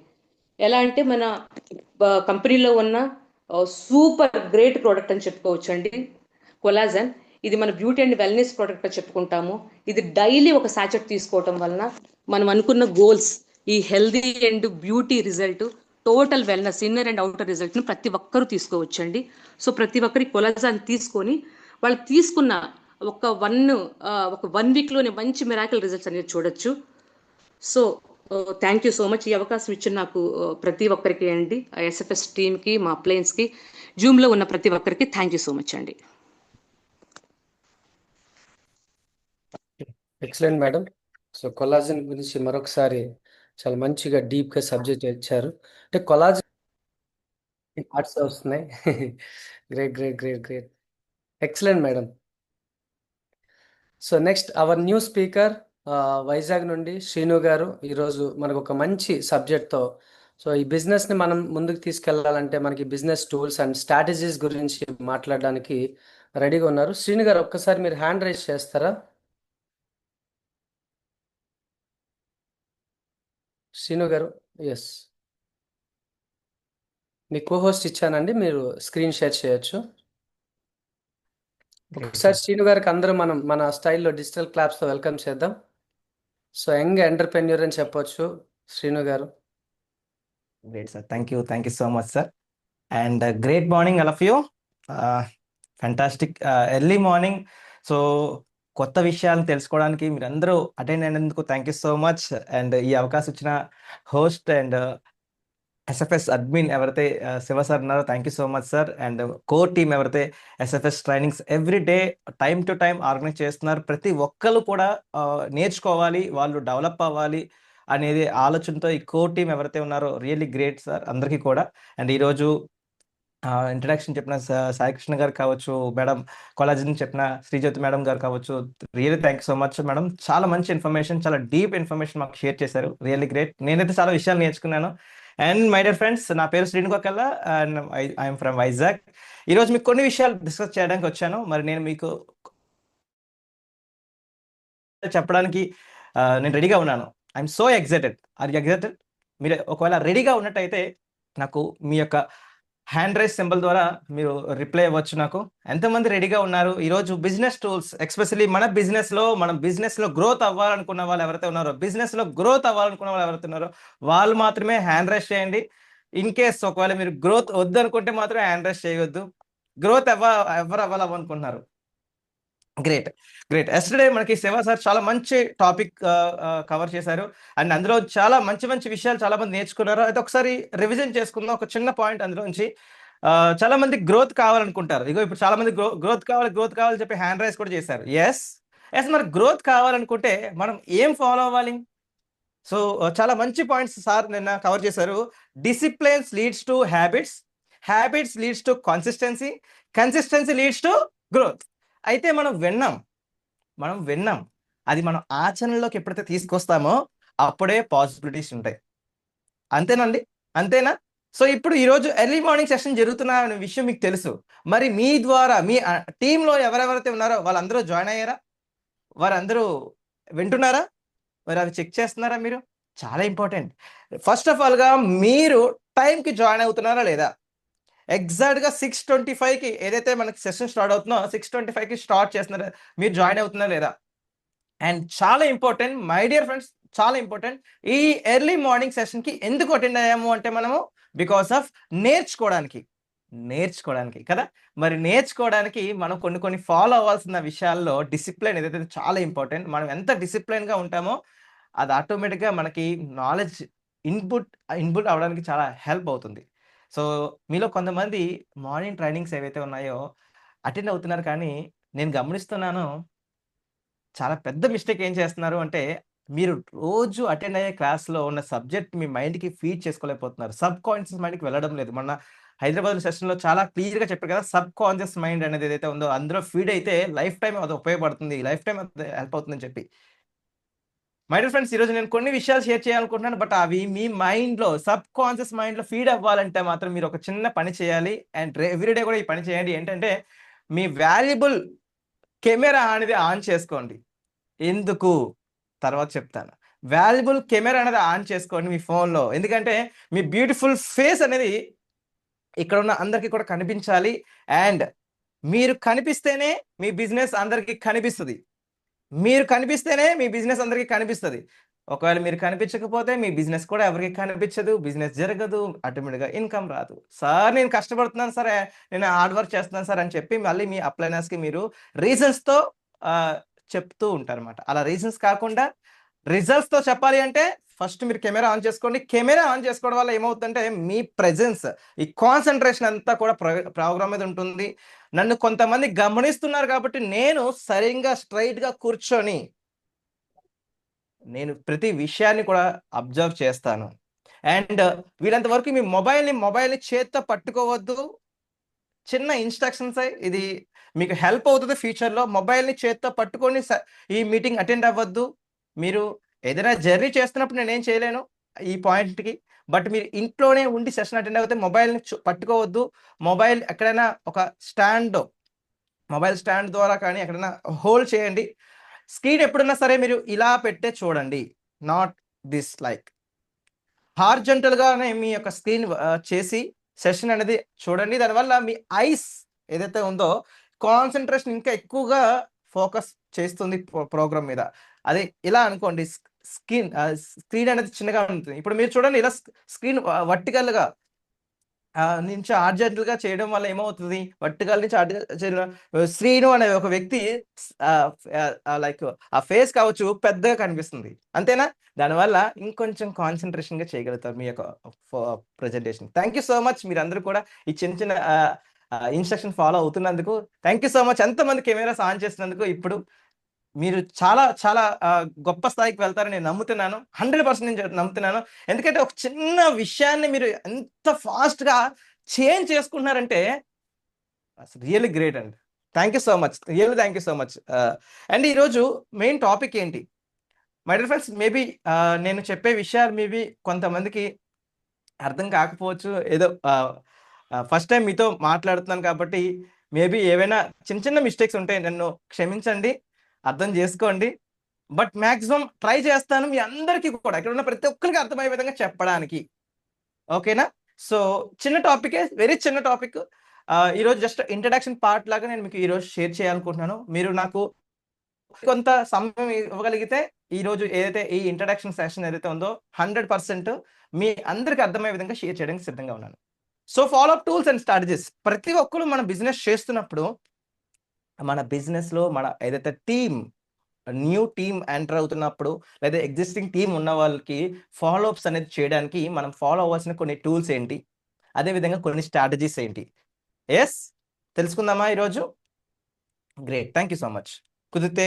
ఎలా అంటే మన కంపెనీలో ఉన్న సూపర్ గ్రేట్ ప్రోడక్ట్ అని చెప్పుకోవచ్చు అండి కొలాజన్. ఇది మన బ్యూటీ అండ్ వెల్నెస్ ప్రోడక్ట్ అని చెప్పుకుంటాము. ఇది డైలీ ఒక సాచెట్ తీసుకోవటం వలన మనం అనుకున్న గోల్స్, ఈ healthy and beauty result, total wellness, inner and outer రిజల్ట్ని ప్రతి ఒక్కరూ తీసుకోవచ్చండి. సో ప్రతి ఒక్కరి కొలాజన్ తీసుకొని వాళ్ళు తీసుకున్న ఒక 1 వీక్లోనే మంచి మిరాకిల్ రిజల్ట్స్ అనేది చూడొచ్చు. So thank you so much. ఈ అవకాశం ఇచ్చిన నాకు ప్రతి ఒక్కరికి అండి, ఎస్ఎఫ్ఎస్ టీమ్కి, మా అప్లయన్స్కి, జూమ్లో ఉన్న ప్రతి ఒక్కరికి థ్యాంక్ యూ సో మచ్ అండి. Excellent madam. సో కొలాజన్ గురించి మరొకసారి చాలా మంచిగా డీప్గా సబ్జెక్ట్ ఇచ్చారు. అంటే కొలాజన్ ఆర్ట్స్ వస్తున్నాయి. Great great great great. Excellent madam. So next our new speaker Vizag నుండి శ్రీను గారు ఈరోజు మనకు ఒక మంచి సబ్జెక్ట్తో, సో ఈ బిజినెస్ని మనం ముందుకు తీసుకెళ్లాలంటే మనకి బిజినెస్ టూల్స్ అండ్ స్ట్రాటజీస్ గురించి మాట్లాడడానికి రెడీగా ఉన్నారు. శ్రీను గారు ఒక్కసారి మీరు హ్యాండ్ రైజ్ చేస్తారా? శ్రీను గారు, ఎస్, మీ కోహోస్ట్ ఇచ్చానండి, మీరు స్క్రీన్ షేర్ చేయొచ్చు. ఒకసారి శ్రీను గారికి అందరూ మనం మన స్టైల్లో డిజిటల్ క్లాప్స్తో వెల్కమ్ చేద్దాం. సో యంగ్ ఎంటర్ప్రెన్యూర్ అని చెప్పొచ్చు శ్రీను గారు. Great, sir. Thank you so much, sir. And great morning, all of you. Fantastic early morning. So, కొత్త విషయాలను తెలుసుకోవడానికి మీరందరూ అటెండ్ అయినందుకు thank you so much. And ఈ అవకాశం ఇచ్చిన హోస్ట్ అండ్ ఎస్ఎఫ్ఎస్ అడ్మిన్ ఎవరైతే శివ సార్ ఉన్నారో thank you so much sir. And core team ఎవరైతే SFS trainings every day time to time organise చేస్తున్నారు, ప్రతి ఒక్కరు కూడా నేర్చుకోవాలి, వాళ్ళు డెవలప్ అవ్వాలి అనేది ఆలోచనతో ఈ కోర్ టీం ఎవరైతే ఉన్నారో రియల్లీ గ్రేట్ సార్ అందరికీ కూడా. అండ్ ఈరోజు ఇంట్రడక్షన్ చెప్పిన సాయికృష్ణ గారు కావచ్చు, మేడం కొలాజన్ చెప్పిన శ్రీజ్యోతి మేడం గారు కావచ్చు, really thank you so much madam. చాలా మంచి ఇన్ఫర్మేషన్, చాలా డీప్ ఇన్ఫర్మేషన్ మాకు షేర్ చేశారు, రియల్లీ గ్రేట్. నేనైతే చాలా విషయాలు నేర్చుకున్నాను. అండ్ మై డియర్ ఫ్రెండ్స్, నా పేరు శ్రీనుకోకల్లా అండ్ ఐఎమ్ ఫ్రమ్ వైజాగ్. ఈరోజు మీకు కొన్ని విషయాలు డిస్కస్ చేయడానికి వచ్చాను. మరి నేను మీకు చెప్పడానికి నేను రెడీగా ఉన్నాను. I'm so excited. Are you excited? మీరు ఒకవేళ రెడీగా ఉన్నట్టయితే నాకు మీ యొక్క హ్యాండ్ రైజ్ సింబల్ ద్వారా మీరు రిప్లై ఇవ్వచ్చు. నాకు ఎంతమంది రెడీగా ఉన్నారు? ఈరోజు బిజినెస్ టూల్స్, ఎస్పెషల్లీ మన బిజినెస్ లో గ్రోత్ అవ్వాలనుకున్న వాళ్ళు ఎవరైతే ఉన్నారో, వాళ్ళు మాత్రమే హ్యాండ్ రైజ్ చేయండి. ఇన్ కేస్ ఒకవేళ మీరు గ్రోత్ వద్దనుకుంటే మాత్రం హ్యాండ్ రైజ్ చేయవద్దు. గ్రోత్ ఎవరు అవ్వాలనుకుంటున్నారు? గ్రేట్. ఎస్టర్డే మనకి శివ సార్ చాలా మంచి టాపిక్ కవర్ చేశారు. అండ్ అందులో చాలా మంచి విషయాలు చాలా మంది నేర్చుకున్నారు. అయితే ఒకసారి రివిజన్ చేసుకుందాం ఒక చిన్న పాయింట్ అందులోంచి. చాలా మంది గ్రోత్ కావాలనుకుంటారు. ఇప్పుడు చాలా మంది గ్రోత్ కావాలి చెప్పి హ్యాండ్ రైజ్ కూడా చేశారు. ఎస్, మరి గ్రోత్ కావాలనుకుంటే మనం ఏం ఫాలో అవ్వాలి? సో చాలా మంచి పాయింట్స్ సార్ నిన్న కవర్ చేశారు. Disciplines leads to habits leads to consistency leads to growth. అయితే మనం విన్నాం, అది మనం ఆచరణలోకి ఎప్పుడైతే తీసుకొస్తామో అప్పుడే పాసిబిలిటీస్ ఉంటాయి. అంతేనా? సో ఇప్పుడు ఈరోజు ఎర్లీ మార్నింగ్ సెషన్ జరుగుతున్న విషయం మీకు తెలుసు. మరి మీ ద్వారా మీ టీంలో ఎవరెవరైతే ఉన్నారో వాళ్ళందరూ జాయిన్ అయ్యారా? వారందరూ వింటున్నారా? మరి అవి చెక్ చేస్తున్నారా? మీరు చాలా ఇంపార్టెంట్. ఫస్ట్ ఆఫ్ ఆల్ గా మీరు టైంకి జాయిన్ అవుతున్నారా లేదా? ఎగ్జాక్ట్ గా 6:25కి ఏదైతే మనకి సెషన్ స్టార్ట్ అవుతుందో 6:25కి స్టార్ట్ చేస్తున్నారా? మీరు జాయిన్ అవుతున్నారా లేదా? అండ్ చాలా ఇంపార్టెంట్ మై డియర్ ఫ్రెండ్స్, చాలా ఇంపార్టెంట్, ఈ ఎర్లీ మార్నింగ్ సెషన్ కి ఎందుకు అటెండ్ అయ్యాము అంటే మనము బికాస్ ఆఫ్ నేర్చుకోవడానికి కదా. మరి నేర్చుకోవడానికి మనం కొన్ని ఫాలో అవ్వాల్సిన విషయాల్లో డిసిప్లిన్ ఏదైతే చాలా ఇంపార్టెంట్. మనం ఎంత డిసిప్లిన్ గా ఉంటామో అది ఆటోమేటిక్గా మనకి నాలెడ్జ్ ఇన్పుట్ అవడానికి చాలా హెల్ప్ అవుతుంది. సో మీలో కొంతమంది మార్నింగ్ ట్రైనింగ్స్ ఏవైతే ఉన్నాయో అటెండ్ అవుతున్నారు, కానీ నేను గమనిస్తున్నాను చాలా పెద్ద మిస్టేక్ ఏం చేస్తున్నారు అంటే, మీరు రోజు అటెండ్ అయ్యే క్లాస్లో ఉన్న సబ్జెక్ట్ మీ మైండ్కి ఫీడ్ చేసుకోలేకపోతున్నారు. సబ్ కాన్షియస్ మైండ్కి వెళ్ళడం లేదు. మొన్న హైదరాబాద్ సెషన్లో చాలా క్లియర్గా చెప్పారు కదా, సబ్ కాన్షియస్ మైండ్ అనేది ఏదైతే ఉందో అందులో ఫీడ్ అయితే లైఫ్ టైం అది ఉపయోగపడుతుంది, లైఫ్ టైం అది హెల్ప్ అవుతుందని చెప్పి. మై డియర్ ఫ్రెండ్స్, ఈరోజు నేను కొన్ని విషయాలు షేర్ చేయాలనుకుంటున్నాను. బట్ అవి మీ మైండ్లో, సబ్ కాన్షియస్ మైండ్లో ఫీడ్ అవ్వాలంటే మాత్రం మీరు ఒక చిన్న పని చేయాలి. అండ్ ఎవ్రీడే కూడా ఈ పని చేయండి. ఏంటంటే మీ వాల్యుబుల్ కెమెరా అనేది ఆన్ చేసుకోండి. ఎందుకు తర్వాత చెప్తాను. వాల్యుబుల్ కెమెరా అనేది ఆన్ చేసుకోండి మీ ఫోన్లో. ఎందుకంటే మీ బ్యూటిఫుల్ ఫేస్ అనేది ఇక్కడ ఉన్న అందరికీ కూడా కనిపించాలి. అండ్ మీరు కనిపిస్తేనే మీ బిజినెస్ అందరికీ కనిపిస్తుంది. మీరు కనిపిస్తేనే మీ బిజినెస్ అందరికీ కనిపిస్తుంది. ఒకవేళ మీరు కనిపించకపోతే మీ బిజినెస్ కూడా ఎవరికి కనిపించదు, బిజినెస్ జరగదు, ఆటోమేటిక్గా ఇన్కమ్ రాదు. సార్ నేను కష్టపడుతున్నాను సార్, నేను హార్డ్ వర్క్ చేస్తున్నాను సార్ అని చెప్పి మళ్ళీ మీ అప్లైనర్స్కి మీరు రీజన్స్తో చెప్తూ ఉంటారు అనమాట. అలా రీజన్స్ కాకుండా రిజల్ట్స్ తో చెప్పాలి అంటే ఫస్ట్ మీరు కెమెరా ఆన్ చేసుకోండి. కెమెరా ఆన్ చేసుకోవడం వల్ల ఏమవుతుందంటే మీ ప్రెజెన్స్, ఈ కాన్సన్ట్రేషన్ అంతా కూడా ప్రోగ్రామ్ మీద ఉంటుంది. నన్ను కొంతమంది గమనిస్తున్నారు కాబట్టి నేను సరిగ్గా స్ట్రైట్ గా కూర్చొని నేను ప్రతి విషయాన్ని కూడా అబ్జర్వ్ చేస్తాను. అండ్ వీలంత వరకు మీ మొబైల్ని చేత్తో పట్టుకోవద్దు. చిన్న ఇన్స్ట్రక్షన్స్, ఇది మీకు హెల్ప్ అవుతుంది ఫ్యూచర్లో. మొబైల్ని చేత్తో పట్టుకొని ఈ మీటింగ్ అటెండ్ అవ్వద్దు. మీరు ఏదైనా జర్నీ చేస్తున్నప్పుడు నేనేం చేయలేను ఈ పాయింట్కి, బట్ మీరు ఇంట్లోనే ఉండి సెషన్ అటెండ్ అవుతే మొబైల్ని పట్టుకోవద్దు. మొబైల్ ఎక్కడైనా ఒక మొబైల్ స్టాండ్ ద్వారా కానీ ఎక్కడైనా హోల్డ్ చేయండి. స్క్రీన్ ఎప్పుడన్నా సరే మీరు ఇలా పెట్టే చూడండి, నాట్ దిస్ లైక్. హార్జెంటల్ గానే మీ యొక్క స్క్రీన్ చేసి సెషన్ అనేది చూడండి. దానివల్ల మీ ఐస్ ఏదైతే ఉందో కాన్సన్ట్రేషన్ ఇంకా ఎక్కువగా ఫోకస్ చేస్తుంది ప్రోగ్రామ్ మీద. అదే ఇలా అనుకోండి, స్క్రీన్ అనేది చిన్నగా ఉంటుంది. ఇప్పుడు మీరు చూడండి, ఇలా స్క్రీన్ వర్టికల్ గా నుంచి హార్జెంటల్ గా చేయడం వల్ల ఏమవుతుంది, వర్టికల్ నుంచి శ్రీను అనే ఒక వ్యక్తి లైక్ ఆ ఫేస్ కావచ్చు పెద్దగా కనిపిస్తుంది, అంతేనా? దానివల్ల ఇంకొంచెం కాన్సన్ట్రేషన్ గా చేయగలుగుతారు మీ యొక్క presentation. Thank you so much. మీరందరూ కూడా ఈ చిన్న చిన్న ఇన్స్ట్రక్షన్ ఫాలో అవుతున్నందుకు థ్యాంక్ యూ సో మచ్. ఎంతమంది కెమెరాస్ ఆన్ చేసినందుకు. ఇప్పుడు మీరు చాలా చాలా గొప్ప స్థాయికి వెళ్తారని నేను నమ్ముతున్నాను. 100% నేను నమ్ముతున్నాను. ఎందుకంటే ఒక చిన్న విషయాన్ని మీరు ఎంత ఫాస్ట్గా చేంజ్ చేసుకుంటున్నారంటే రియల్లీ గ్రేట్ అండి. Thank you so much, really thank you so much. And ఈరోజు మెయిన్ టాపిక్ ఏంటి మై డియర్ ఫ్రెండ్స్? మేబీ నేను చెప్పే విషయాలు మేబీ కొంతమందికి అర్థం కాకపోవచ్చు. ఏదో ఫస్ట్ టైం మీతో మాట్లాడుతున్నాను కాబట్టి మేబీ ఏవైనా చిన్న చిన్న మిస్టేక్స్ ఉంటే నన్ను క్షమించండి, అర్థం చేసుకోండి. బట్ మ్యాక్సిమం ట్రై చేస్తాను మీ అందరికీ కూడా, ఇక్కడ ఉన్న ప్రతి ఒక్కరికి అర్థమయ్యే విధంగా చెప్పడానికి. ఓకేనా? సో చిన్న టాపికే, వెరీ చిన్న టాపిక్. ఈరోజు జస్ట్ ఇంట్రడక్షన్ పార్ట్ లాగా నేను మీకు ఈరోజు షేర్ చేయాలనుకుంటున్నాను. మీరు నాకు కొంత సమయం ఇవ్వగలిగితే ఈరోజు ఏదైతే ఈ ఇంట్రడక్షన్ సెషన్ ఏదైతే ఉందో 100% మీ అందరికి అర్థమయ్యే విధంగా షేర్ చేయడానికి సిద్ధంగా ఉన్నాను. So follow up tools and strategies. ప్రతి ఒక్కరు మన బిజినెస్ చేస్తున్నప్పుడు, మన బిజినెస్ లో మన ఏదైతే న్యూ టీమ్ ఎంటర్ అవుతున్నప్పుడు లేదా ఎగ్జిస్టింగ్ టీం ఉన్న వాళ్ళకి ఫాలో అప్స్ అనేది చేయడానికి మనం ఫాలో అవ్వాల్సిన కొన్ని టూల్స్ ఏంటి, అదేవిధంగా కొన్ని స్ట్రాటజీస్ ఏంటి, తెలుసుకుందామా ఈరోజు? Great, thank you so much. కుదిరితే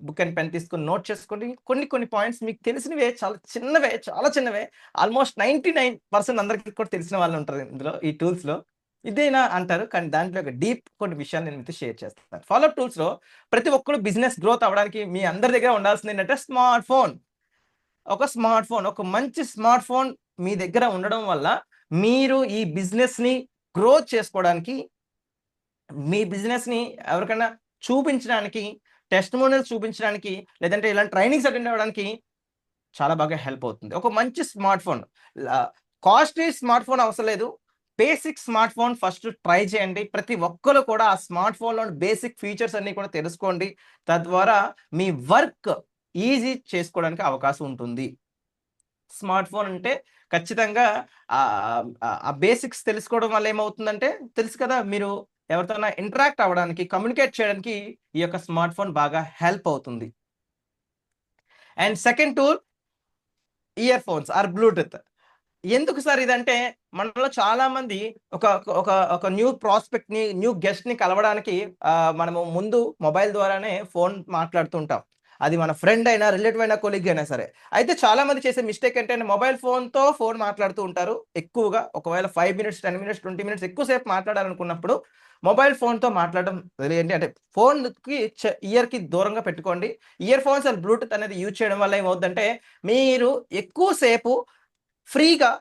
బుక్ అండ్ పెన్ తీసుకొని నోట్ చేసుకోండి. కొన్ని పాయింట్స్ మీకు తెలిసినవే, చాలా చిన్నవే. ఆల్మోస్ట్ 99% అందరికీ కూడా తెలిసిన వాళ్ళు ఉంటారు ఇందులో, ఈ టూల్స్ లో. ఇదేనా అంటారు, కానీ దాంట్లో ఒక డీప్ కొన్ని విషయాలు నేను మీతో షేర్ చేస్తాను. ఫాలోఅప్ టూల్స్ లో ప్రతి ఒక్కరు బిజినెస్ గ్రోత్ అవ్వడానికి మీ అందరి దగ్గర ఉండాల్సింది ఏంటంటే స్మార్ట్ ఫోన్. ఒక మంచి స్మార్ట్ ఫోన్ మీ దగ్గర ఉండడం వల్ల మీరు ఈ బిజినెస్ ని గ్రోత్ చేసుకోవడానికి, మీ బిజినెస్ ని ఎవరికైనా చూపించడానికి, టెస్టిమోనియల్స్ చూపించడానికి, లేదంటే ఇలాంటి ట్రైనింగ్స్ అటెండ్ అవ్వడానికి చాలా బాగా హెల్ప్ అవుతుంది. ఒక మంచి smart phone, costly smart phone అవసరం లేదు, basic smart phone first try చేయండి. ప్రతి ఒక్కరు కూడా ఆ స్మార్ట్ ఫోన్లో బేసిక్ ఫీచర్స్ అన్ని కూడా తెలుసుకోండి. తద్వారా మీ వర్క్ ఈజీ చేసుకోవడానికి అవకాశం ఉంటుంది. స్మార్ట్ ఫోన్ అంటే ఖచ్చితంగా ఆ బేసిక్స్ తెలుసుకోవడం వల్ల ఏమవుతుందంటే, తెలుసు కదా, మీరు ఎవరితోనా ఇంటరాక్ట్ అవ్వడానికి, కమ్యూనికేట్ చేయడానికి ఈ యొక్క స్మార్ట్ ఫోన్ బాగా హెల్ప్ అవుతుంది. And second tool, ear phones or Bluetooth. ఎందుకు సార్ ఇదంటే, మనలో చాలా మంది ఒక న్యూ ప్రాస్పెక్ట్ ని, న్యూ గెస్ట్ ని కలవడానికి మనము ముందు మొబైల్ ద్వారానే ఫోన్ మాట్లాడుతుంటాం. అది మన ఫ్రెండ్ అయినా, రిలేటివ్ అయినా, కొలీగ్ అయినా సరే. అయితే చాలా మంది చేసే మిస్టేక్ ఏంటంటే మొబైల్ ఫోన్తో ఫోన్ మాట్లాడుతూ ఉంటారు ఎక్కువగా. ఒకవేళ 5 minutes, 10 minutes, 20 minutes ఎక్కువసేపు మాట్లాడాలనుకున్నప్పుడు మొబైల్ ఫోన్తో మాట్లాడడం ఏంటి అంటే, ఫోన్కి ఇయర్కి దూరంగా పెట్టుకోండి. ఇయర్ ఫోన్స్ అండ్ బ్లూటూత్ అనేది యూజ్ చేయడం వల్ల ఏమవుతుందంటే, మీరు ఎక్కువసేపు ఫ్రీగా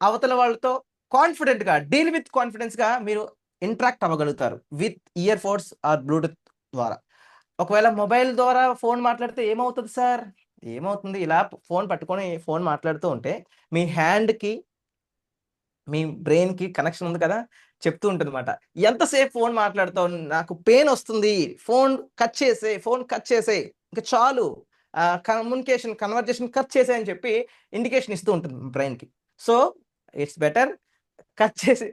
అవతల వాళ్ళతో కాన్ఫిడెంట్గా, డీల్ విత్ కాన్ఫిడెన్స్గా మీరు ఇంటరాక్ట్ అవ్వగలుగుతారు with ear phones or Bluetooth ద్వారా. ఒకవేళ మొబైల్ ద్వారా ఫోన్ మాట్లాడితే ఏమవుతుంది సార్? ఏమవుతుంది, ఇలా ఫోన్ పట్టుకొని ఫోన్ మాట్లాడుతూ ఉంటే మీ హ్యాండ్కి, మీ బ్రెయిన్కి కనెక్షన్ ఉంది కదా, చెప్తూ ఉంటుంది అనమాట, ఎంతసేపు ఫోన్ మాట్లాడుతావు, నాకు పెయిన్ వస్తుంది, ఫోన్ కట్ చేసే ఇంకా చాలు, కన్వర్జేషన్ కట్ చేసే అని చెప్పి ఇండికేషన్ ఇస్తూ ఉంటుంది బ్రెయిన్కి. సో ఇట్స్ బెటర్ కట్ చేసి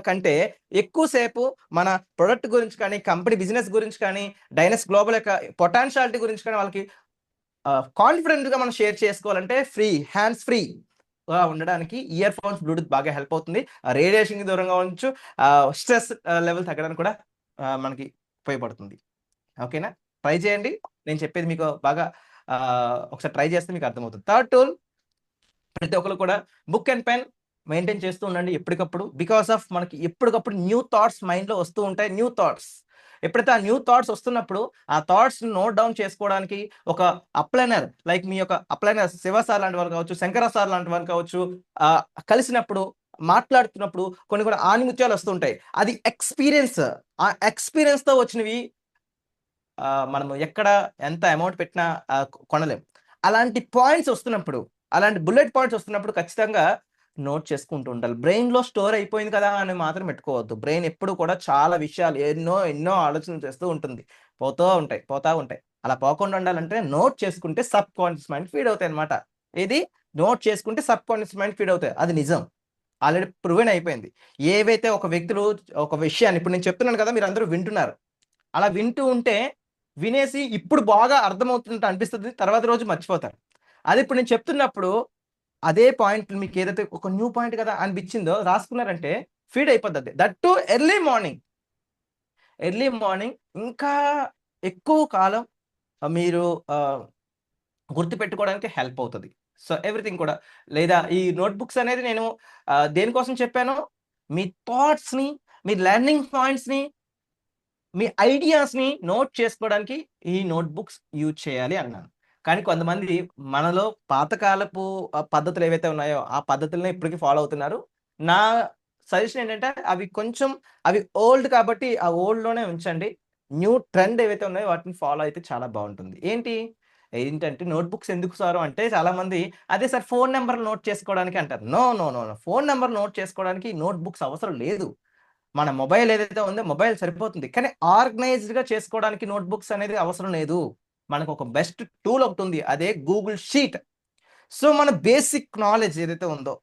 కంటే ఎక్కువసేపు మన ప్రొడక్ట్ గురించి కానీ, కంపెనీ బిజినెస్ గురించి కానీ, డైనస్ గ్లోబల్ యొక్క పొటెన్షియాలిటీ గురించి కానీ వాళ్ళకి కాన్ఫిడెంట్గా మనం షేర్ చేసుకోవాలంటే హ్యాండ్స్ ఫ్రీ ఉండడానికి ఇయర్ ఫోన్స్ బ్లూటూత్ బాగా హెల్ప్ అవుతుంది. రేడియేషన్కి దూరంగా ఉంచు, స్ట్రెస్ లెవెల్ తగ్గడానికి కూడా మనకి ఉపయోగపడుతుంది. ఓకేనా? ట్రై చేయండి. నేను చెప్పేది మీకు బాగా ఒకసారి ట్రై చేస్తే మీకు అర్థమవుతుంది. థర్డ్ టూల్, ప్రతి ఒక్కరు కూడా బుక్ అండ్ పెన్ మెయింటైన్ చేస్తూ ఉండండి ఎప్పటికప్పుడు. బికాస్ ఆఫ్ మనకి ఎప్పటికప్పుడు న్యూ థాట్స్ మైండ్లో వస్తూ ఉంటాయి. న్యూ థాట్స్ ఎప్పుడైతే ఆ న్యూ థాట్స్ వస్తున్నప్పుడు ఆ థాట్స్ నోట్ డౌన్ చేసుకోవడానికి ఒక అప్లైనర్, లైక్ మీ యొక్క అప్లైనర్ శివ సార్ లాంటి వారు కావచ్చు, శంకర సార్ లాంటి వారు కావచ్చు, కలిసినప్పుడు మాట్లాడుతున్నప్పుడు కొన్ని కొన్ని ఆనిముత్యాలు వస్తుంటాయి. అది ఎక్స్పీరియన్స్, ఆ ఎక్స్పీరియన్స్తో వచ్చినవి మనము ఎక్కడ ఎంత అమౌంట్ పెట్టినా కొనలేం. అలాంటి పాయింట్స్ వస్తున్నప్పుడు, అలాంటి బుల్లెట్ పాయింట్స్ వస్తున్నప్పుడు ఖచ్చితంగా నోట్ చేసుకుంటూ ఉండాలి. బ్రెయిన్లో స్టోర్ అయిపోయింది కదా అని మాత్రం పెట్టుకోవద్దు. బ్రెయిన్ ఎప్పుడు కూడా చాలా విషయాలు ఎన్నో ఆలోచనలు చేస్తూ ఉంటుంది. పోతా ఉంటాయి. అలా పోకుండా ఉండాలంటే నోట్ చేసుకుంటే సబ్ కాన్షియస్ మైండ్ ఫీడ్ అవుతాయి అనమాట. ఇది నోట్ చేసుకుంటే సబ్ కాన్షియస్ మైండ్ ఫీడ్ అవుతాయి. అది నిజం, ఆల్రెడీ ప్రూవెన్ అయిపోయింది. ఏవైతే ఒక వ్యక్తులు ఒక విషయాన్ని ఇప్పుడు నేను చెప్తున్నాను కదా, మీరు అందరూ వింటున్నారు. అలా వింటూ ఉంటే వినేసి ఇప్పుడు బాగా అర్థమవుతుంటే అనిపిస్తుంది, తర్వాత రోజు మర్చిపోతారు. అది ఇప్పుడు నేను చెప్తున్నప్పుడు అదే పాయింట్ మీకు ఏదైతే ఒక న్యూ పాయింట్ కదా అనిపించిందో రాసుకున్నారంటే ఫీడ్ అయిపోద్ది. దట్ టు ఎర్లీ మార్నింగ్ ఇంకా ఎక్కువ కాలం మీరు గుర్తుపెట్టుకోవడానికి హెల్ప్ అవుతుంది. సో ఎవ్రీథింగ్ కూడా, లేదా ఈ నోట్బుక్స్ అనేది నేను దేనికోసం చెప్పాను, మీ థాట్స్ని, మీ లెర్నింగ్ పాయింట్స్ని, మీ ఐడియాస్ని నోట్ చేసుకోవడానికి ఈ నోట్బుక్స్ యూజ్ చేయాలి అన్నాను. కానీ కొంతమంది మనలో పాతకాలపు పద్ధతులు ఏవైతే ఉన్నాయో ఆ పద్ధతులను ఇప్పటికీ ఫాలో అవుతున్నారు. నా సజెషన్ ఏంటంటే అవి ఓల్డ్ కాబట్టి ఆ ఓల్డ్లోనే ఉంచండి. న్యూ ట్రెండ్ ఏవైతే ఉన్నాయో వాటిని ఫాలో అయితే చాలా బాగుంటుంది. ఏంటంటే నోట్బుక్స్ ఎందుకు సారు అంటే, చాలా మంది అదే సార్ ఫోన్ నెంబర్ నోట్ చేసుకోవడానికి అంటారు. నో, ఫోన్ నెంబర్ నోట్ చేసుకోవడానికి నోట్బుక్స్ అవసరం లేదు. మన మొబైల్ ఏదైతే ఉందో మొబైల్ సరిపోతుంది. కానీ ఆర్గనైజ్డ్గా చేసుకోవడానికి నోట్బుక్స్ అనేది అవసరం లేదు. మనకు ఒక బెస్ట్ టూల్ ఒకటి ఉంది, అదే గూగుల్ షీట్. సో మన బేసిక్ నాలెడ్జ్ ఏదైతే ఉందో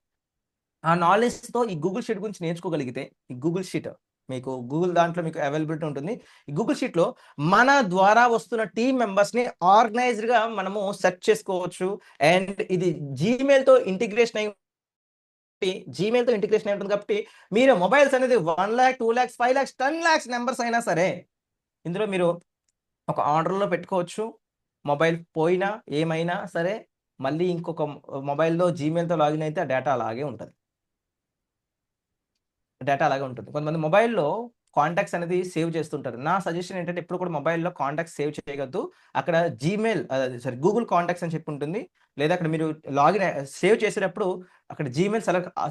ఆ నాలెడ్జ్తో ఈ గూగుల్ షీట్ గురించి నేర్చుకోగలిగితే, ఈ గూగుల్ షీట్ మీకు గూగుల్ దాంట్లో మీకు అవైలబిలిటీ ఉంటుంది. ఈ గూగుల్ షీట్లో మన ద్వారా వస్తున్న టీమ్ మెంబర్స్ని ఆర్గనైజ్డ్గా మనము సెట్ చేసుకోవచ్చు. అండ్ ఇది జీమెయిల్తో ఇంటిగ్రేషన్ అయి ఉంటుంది కాబట్టి మీరు మొబైల్స్ అనేది 1 lakh, 2 lakhs, 5 lakhs, 10 lakhs numbers అయినా సరే ఇందులో మీరు ఒక ఆర్డర్లో పెట్టుకోవచ్చు. మొబైల్ పోయినా ఏమైనా సరే మళ్ళీ ఇంకొక మొబైల్లో జీమెయిల్తో లాగిన్ అయితే ఆ డేటా అలాగే ఉంటుంది. కొంతమంది మొబైల్లో కాంటాక్ట్స్ అనేది సేవ్ చేస్తుంటారు. నా సజెషన్ ఏంటంటే ఎప్పుడు కూడా మొబైల్లో కాంటాక్ట్స్ సేవ్ చేయగలదు. అక్కడ గూగుల్ కాంటాక్ట్స్ అని చెప్పి ఉంటుంది. లేదా అక్కడ మీరు సేవ్ చేసేటప్పుడు అక్కడ జీమెయిల్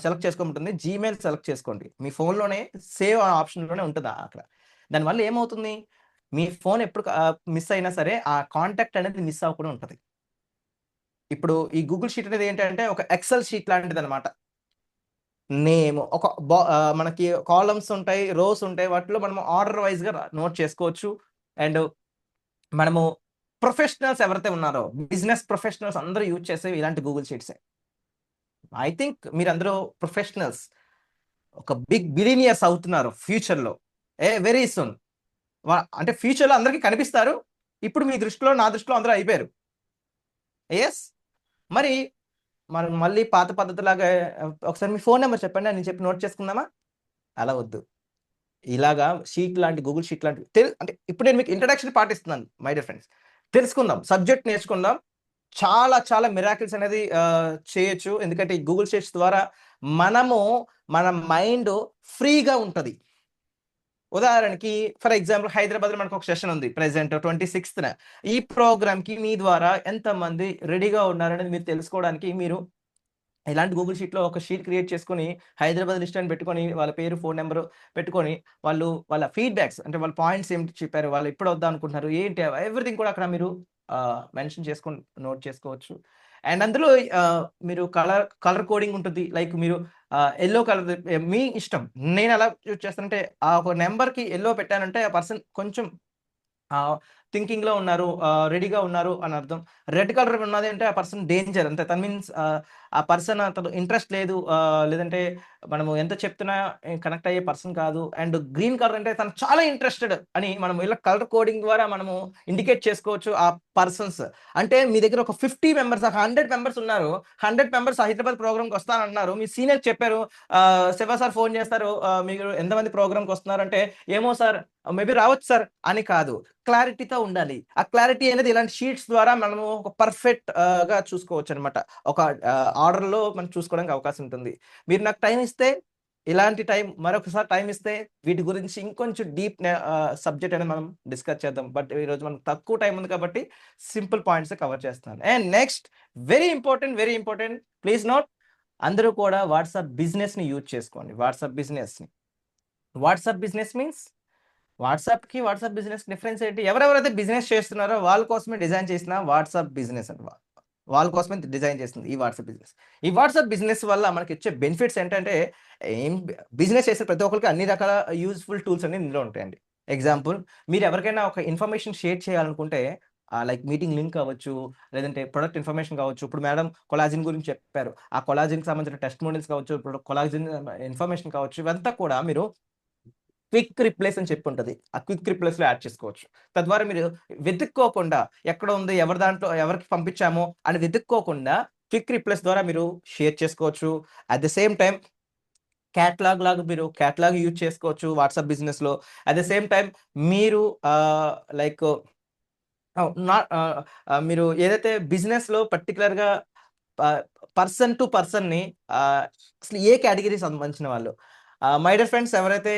సెలెక్ట్ చేసుకోమంటుంది. జీమెయిల్ సెలెక్ట్ చేసుకోండి. మీ ఫోన్లోనే సేవ్ ఆప్షన్లోనే ఉంటుంది అక్కడ. దానివల్ల ఏమవుతుంది, మీ ఫోన్ ఎప్పుడు మిస్ అయినా సరే ఆ కాంటాక్ట్ అనేది మిస్ అవ్వకుండా ఉంటుంది. ఇప్పుడు ఈ గూగుల్ షీట్ అనేది ఏంటంటే ఒక ఎక్సెల్ షీట్ లాంటిది అనమాట. నేమ్ మనకి కాలమ్స్ ఉంటాయి, రోస్ ఉంటాయి. వాటిలో మనము ఆర్డర్ వైజ్గా నోట్ చేసుకోవచ్చు. అండ్ మనము ప్రొఫెషనల్స్ ఎవరైతే ఉన్నారో, బిజినెస్ ప్రొఫెషనల్స్ అందరూ యూజ్ చేసేవి ఇలాంటి గూగుల్ షీట్సే. ఐ థింక్ మీరందరూ ప్రొఫెషనల్స్, ఒక బిగ్ బిలినియర్స్ అవుతున్నారు ఫ్యూచర్లో, వెరీ సూన్. అంటే ఫ్యూచర్లో అందరికీ కనిపిస్తారు. ఇప్పుడు మీ దృష్టిలో, నా దృష్టిలో అందరూ అయిపోయారు. ఎస్, మరి మనం మళ్ళీ పాత పద్ధతిలాగా ఒకసారి మీ ఫోన్ నెంబర్ చెప్పండి అని చెప్పి నోట్ చేసుకుందామా? అలా వద్దు. ఇలాగా షీట్ లాంటి, గూగుల్ షీట్ లాంటి అంటే ఇప్పుడు నేను మీకు ఇంట్రడక్షన్ పాటిస్తున్నాను మై డియర్ ఫ్రెండ్స్. తెలుసుకుందాం, సబ్జెక్ట్ నేర్చుకుందాం. చాలా చాలా మిరాకిల్స్ అనేది చేయొచ్చు. ఎందుకంటే ఈ గూగుల్ షీట్స్ ద్వారా మన మైండ్ ఫ్రీగా ఉంటుంది. ఉదాహరణకి ఫర్ ఎగ్జాంపుల్ హైదరాబాద్లో మనకు ఒక సెషన్ ఉంది ప్రెసెంట్ 26th. ఈ ప్రోగ్రామ్కి మీ ద్వారా ఎంతమంది రెడీగా ఉన్నారనేది మీరు తెలుసుకోవడానికి మీరు ఇలాంటి గూగుల్ షీట్లో ఒక షీట్ క్రియేట్ చేసుకొని హైదరాబాద్ లిస్ట్ అని పెట్టుకొని వాళ్ళ పేరు, ఫోన్ నెంబరు పెట్టుకొని వాళ్ళ ఫీడ్బ్యాక్స్, అంటే వాళ్ళ పాయింట్స్ ఏమిటి చెప్పారు, వాళ్ళు ఎప్పుడు వద్దాం అనుకుంటున్నారు, ఏంటి, ఎవ్రీథింగ్ కూడా అక్కడ మీరు మెన్షన్ చేసుకొని నోట్ చేసుకోవచ్చు. అండ్ అందులో మీరు కలర్ కోడింగ్ ఉంటుంది. లైక్ మీరు ఎల్లో కలర్ మీ ఇష్టం. నేను ఎలా యూజ్ చేస్తానంటే ఆ ఒక నెంబర్కి ఎల్లో పెట్టానంటే ఆ పర్సన్ కొంచెం థింకింగ్లో ఉన్నారు, రెడీగా ఉన్నారు అని అర్థం. రెడ్ కలర్ ఉన్నది అంటే ఆ పర్సన్ డేంజర్ అంతే. దట్ మీన్స్ ఆ పర్సన్ అతను ఇంట్రెస్ట్ లేదు, లేదంటే మనము ఎంత చెప్తున్నా కనెక్ట్ అయ్యే పర్సన్ కాదు, అండ్ గ్రీన్ కలర్ అంటే తను చాలా ఇంట్రెస్టెడ్ అని మనం ఇలా కలర్ కోడింగ్ ద్వారా మనము ఇండికేట్ చేసుకోవచ్చు ఆ పర్సన్స్. అంటే మీ దగ్గర ఒక 50 మెంబర్స్ 100 మెంబర్స్ ఉన్నారు, 100 మెంబర్స్ హైదరాబాద్ ప్రోగ్రామ్కి వస్తానన్నారు, మీ సీనియర్ చెప్పారు, శివ సార్ ఫోన్ చేస్తారు, మీరు ఎంతమంది ప్రోగ్రామ్కి వస్తున్నారు అంటే ఏమో సార్ మేబీ రావచ్చు సార్ అని కాదు, క్లారిటీతో ఉండాలి. ఆ క్లారిటీ అనేది ఇలాంటి షీట్స్ ద్వారా మనము ఒక పర్ఫెక్ట్ గా చూసుకోవచ్చు అనమాట. ఒక ఆర్డర్లో మనం చూసుకోవడానికి అవకాశం ఉంటుంది. మీరు నాకు టైం ఇస్తే, ఇలాంటి టైం మరొకసారి టైం ఇస్తే వీటి గురించి ఇంకొంచెం డీప్ సబ్జెక్ట్ అనేది మనం డిస్కస్ చేద్దాం. బట్ ఈరోజు మనకు తక్కువ టైం ఉంది కాబట్టి సింపుల్ పాయింట్స్ కవర్ చేస్తున్నాను. And next very important please note, అందరూ కూడా వాట్సాప్ బిజినెస్ని యూజ్ చేసుకోండి. వాట్సాప్ బిజినెస్ మీన్స్ వాట్సాప్కి వాట్సాప్ బిజినెస్ డిఫరెన్స్ ఏంటి? ఎవరెవరైతే బిజినెస్ చేస్తున్నారో వాళ్ళ కోసమే డిజైన్ చేసిన వాట్సాప్ బిజినెస్ అని, వాళ్ళ కోసమే డిజైన్ చేస్తుంది ఈ వాట్సాప్ బిజినెస్. ఈ వాట్సాప్ బిజినెస్ వల్ల మనకి ఇచ్చే బెనిఫిట్స్ ఏంటంటే, ఏం బిజినెస్ చేసే ప్రతి ఒక్కరికి అన్ని రకాల యూజ్ఫుల్ టూల్స్ అన్ని ఇందులో ఉంటాయండి. ఎగ్జాంపుల్, మీరు ఎవరికైనా ఒక ఇన్ఫర్మేషన్ షేర్ చేయాలనుకుంటే, లైక్ మీటింగ్ లింక్ కావచ్చు, లేదంటే ప్రొడక్ట్ ఇన్ఫర్మేషన్ కావచ్చు. ఇప్పుడు మేడం కొలాజిన్ గురించి చెప్పారు, ఆ కొలాజిన్కి సంబంధించిన టెస్ట్ మోడల్స్ కావచ్చు, ఇప్పుడు కొలాజిన్ ఇన్ఫర్మేషన్ కావచ్చు, ఇవంతా కూడా మీరు క్విక్ రిప్లేస్ అని చెప్పి ఉంటుంది, ఆ క్విక్ రిప్లేస్లో యాడ్ చేసుకోవచ్చు. తద్వారా మీరు వెతుక్కోకుండా ఎక్కడ ఉంది, ఎవరి దాంట్లో ఎవరికి పంపించామో అని వెతుక్కోకుండా క్విక్ రిప్లేస్ ద్వారా మీరు షేర్ చేసుకోవచ్చు. At the same time catalogue లాగా మీరు క్యాటలాగ్ యూజ్ చేసుకోవచ్చు వాట్సాప్ బిజినెస్లో. అట్ ద సేమ్ టైం మీరు లైక్ మీరు ఏదైతే బిజినెస్లో పర్టికులర్గా పర్సన్ టు పర్సన్ని అసలు ఏ కేటగిరీ సంబంధించిన వాళ్ళు, మై డియర్ ఫ్రెండ్స్, ఎవరైతే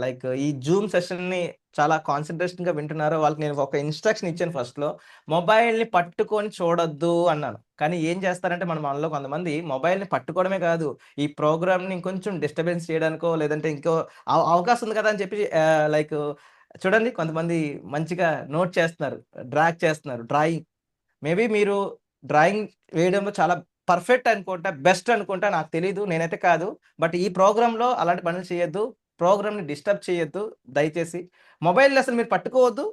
లైక్ ఈ జూమ్ సెషన్ని చాలా కాన్సన్ట్రేషన్గా వింటున్నారో వాళ్ళకి నేను ఒక ఇన్స్ట్రక్షన్ ఇచ్చాను ఫస్ట్లో, మొబైల్ని పట్టుకొని చూడొద్దు అన్నాను. కానీ ఏం చేస్తారంటే మనలో కొంతమంది మొబైల్ని పట్టుకోవడమే కాదు, ఈ ప్రోగ్రామ్ని ఇంకొంచెం డిస్టర్బెన్స్ చేయడానికో లేదంటే ఇంకో అవకాశం ఉంది కదా అని చెప్పి లైక్ చూడండి, కొంతమంది మంచిగా నోట్ చేస్తున్నారు, డ్రాగ్ చేస్తున్నారు, డ్రాయింగ్. మేబీ మీరు డ్రాయింగ్ వేయడంలో చాలా పర్ఫెక్ట్ అనుకుంటా, బెస్ట్ అనుకుంటా, నాకు తెలీదు, నేనైతే కాదు. బట్ ఈ ప్రోగ్రాంలో అలాంటి పనులు చేయొద్దు, ప్రోగ్రామ్ని డిస్టర్బ్ చేయొద్దు దయచేసి. మొబైల్ అసలు మీరు పట్టుకోవద్దు,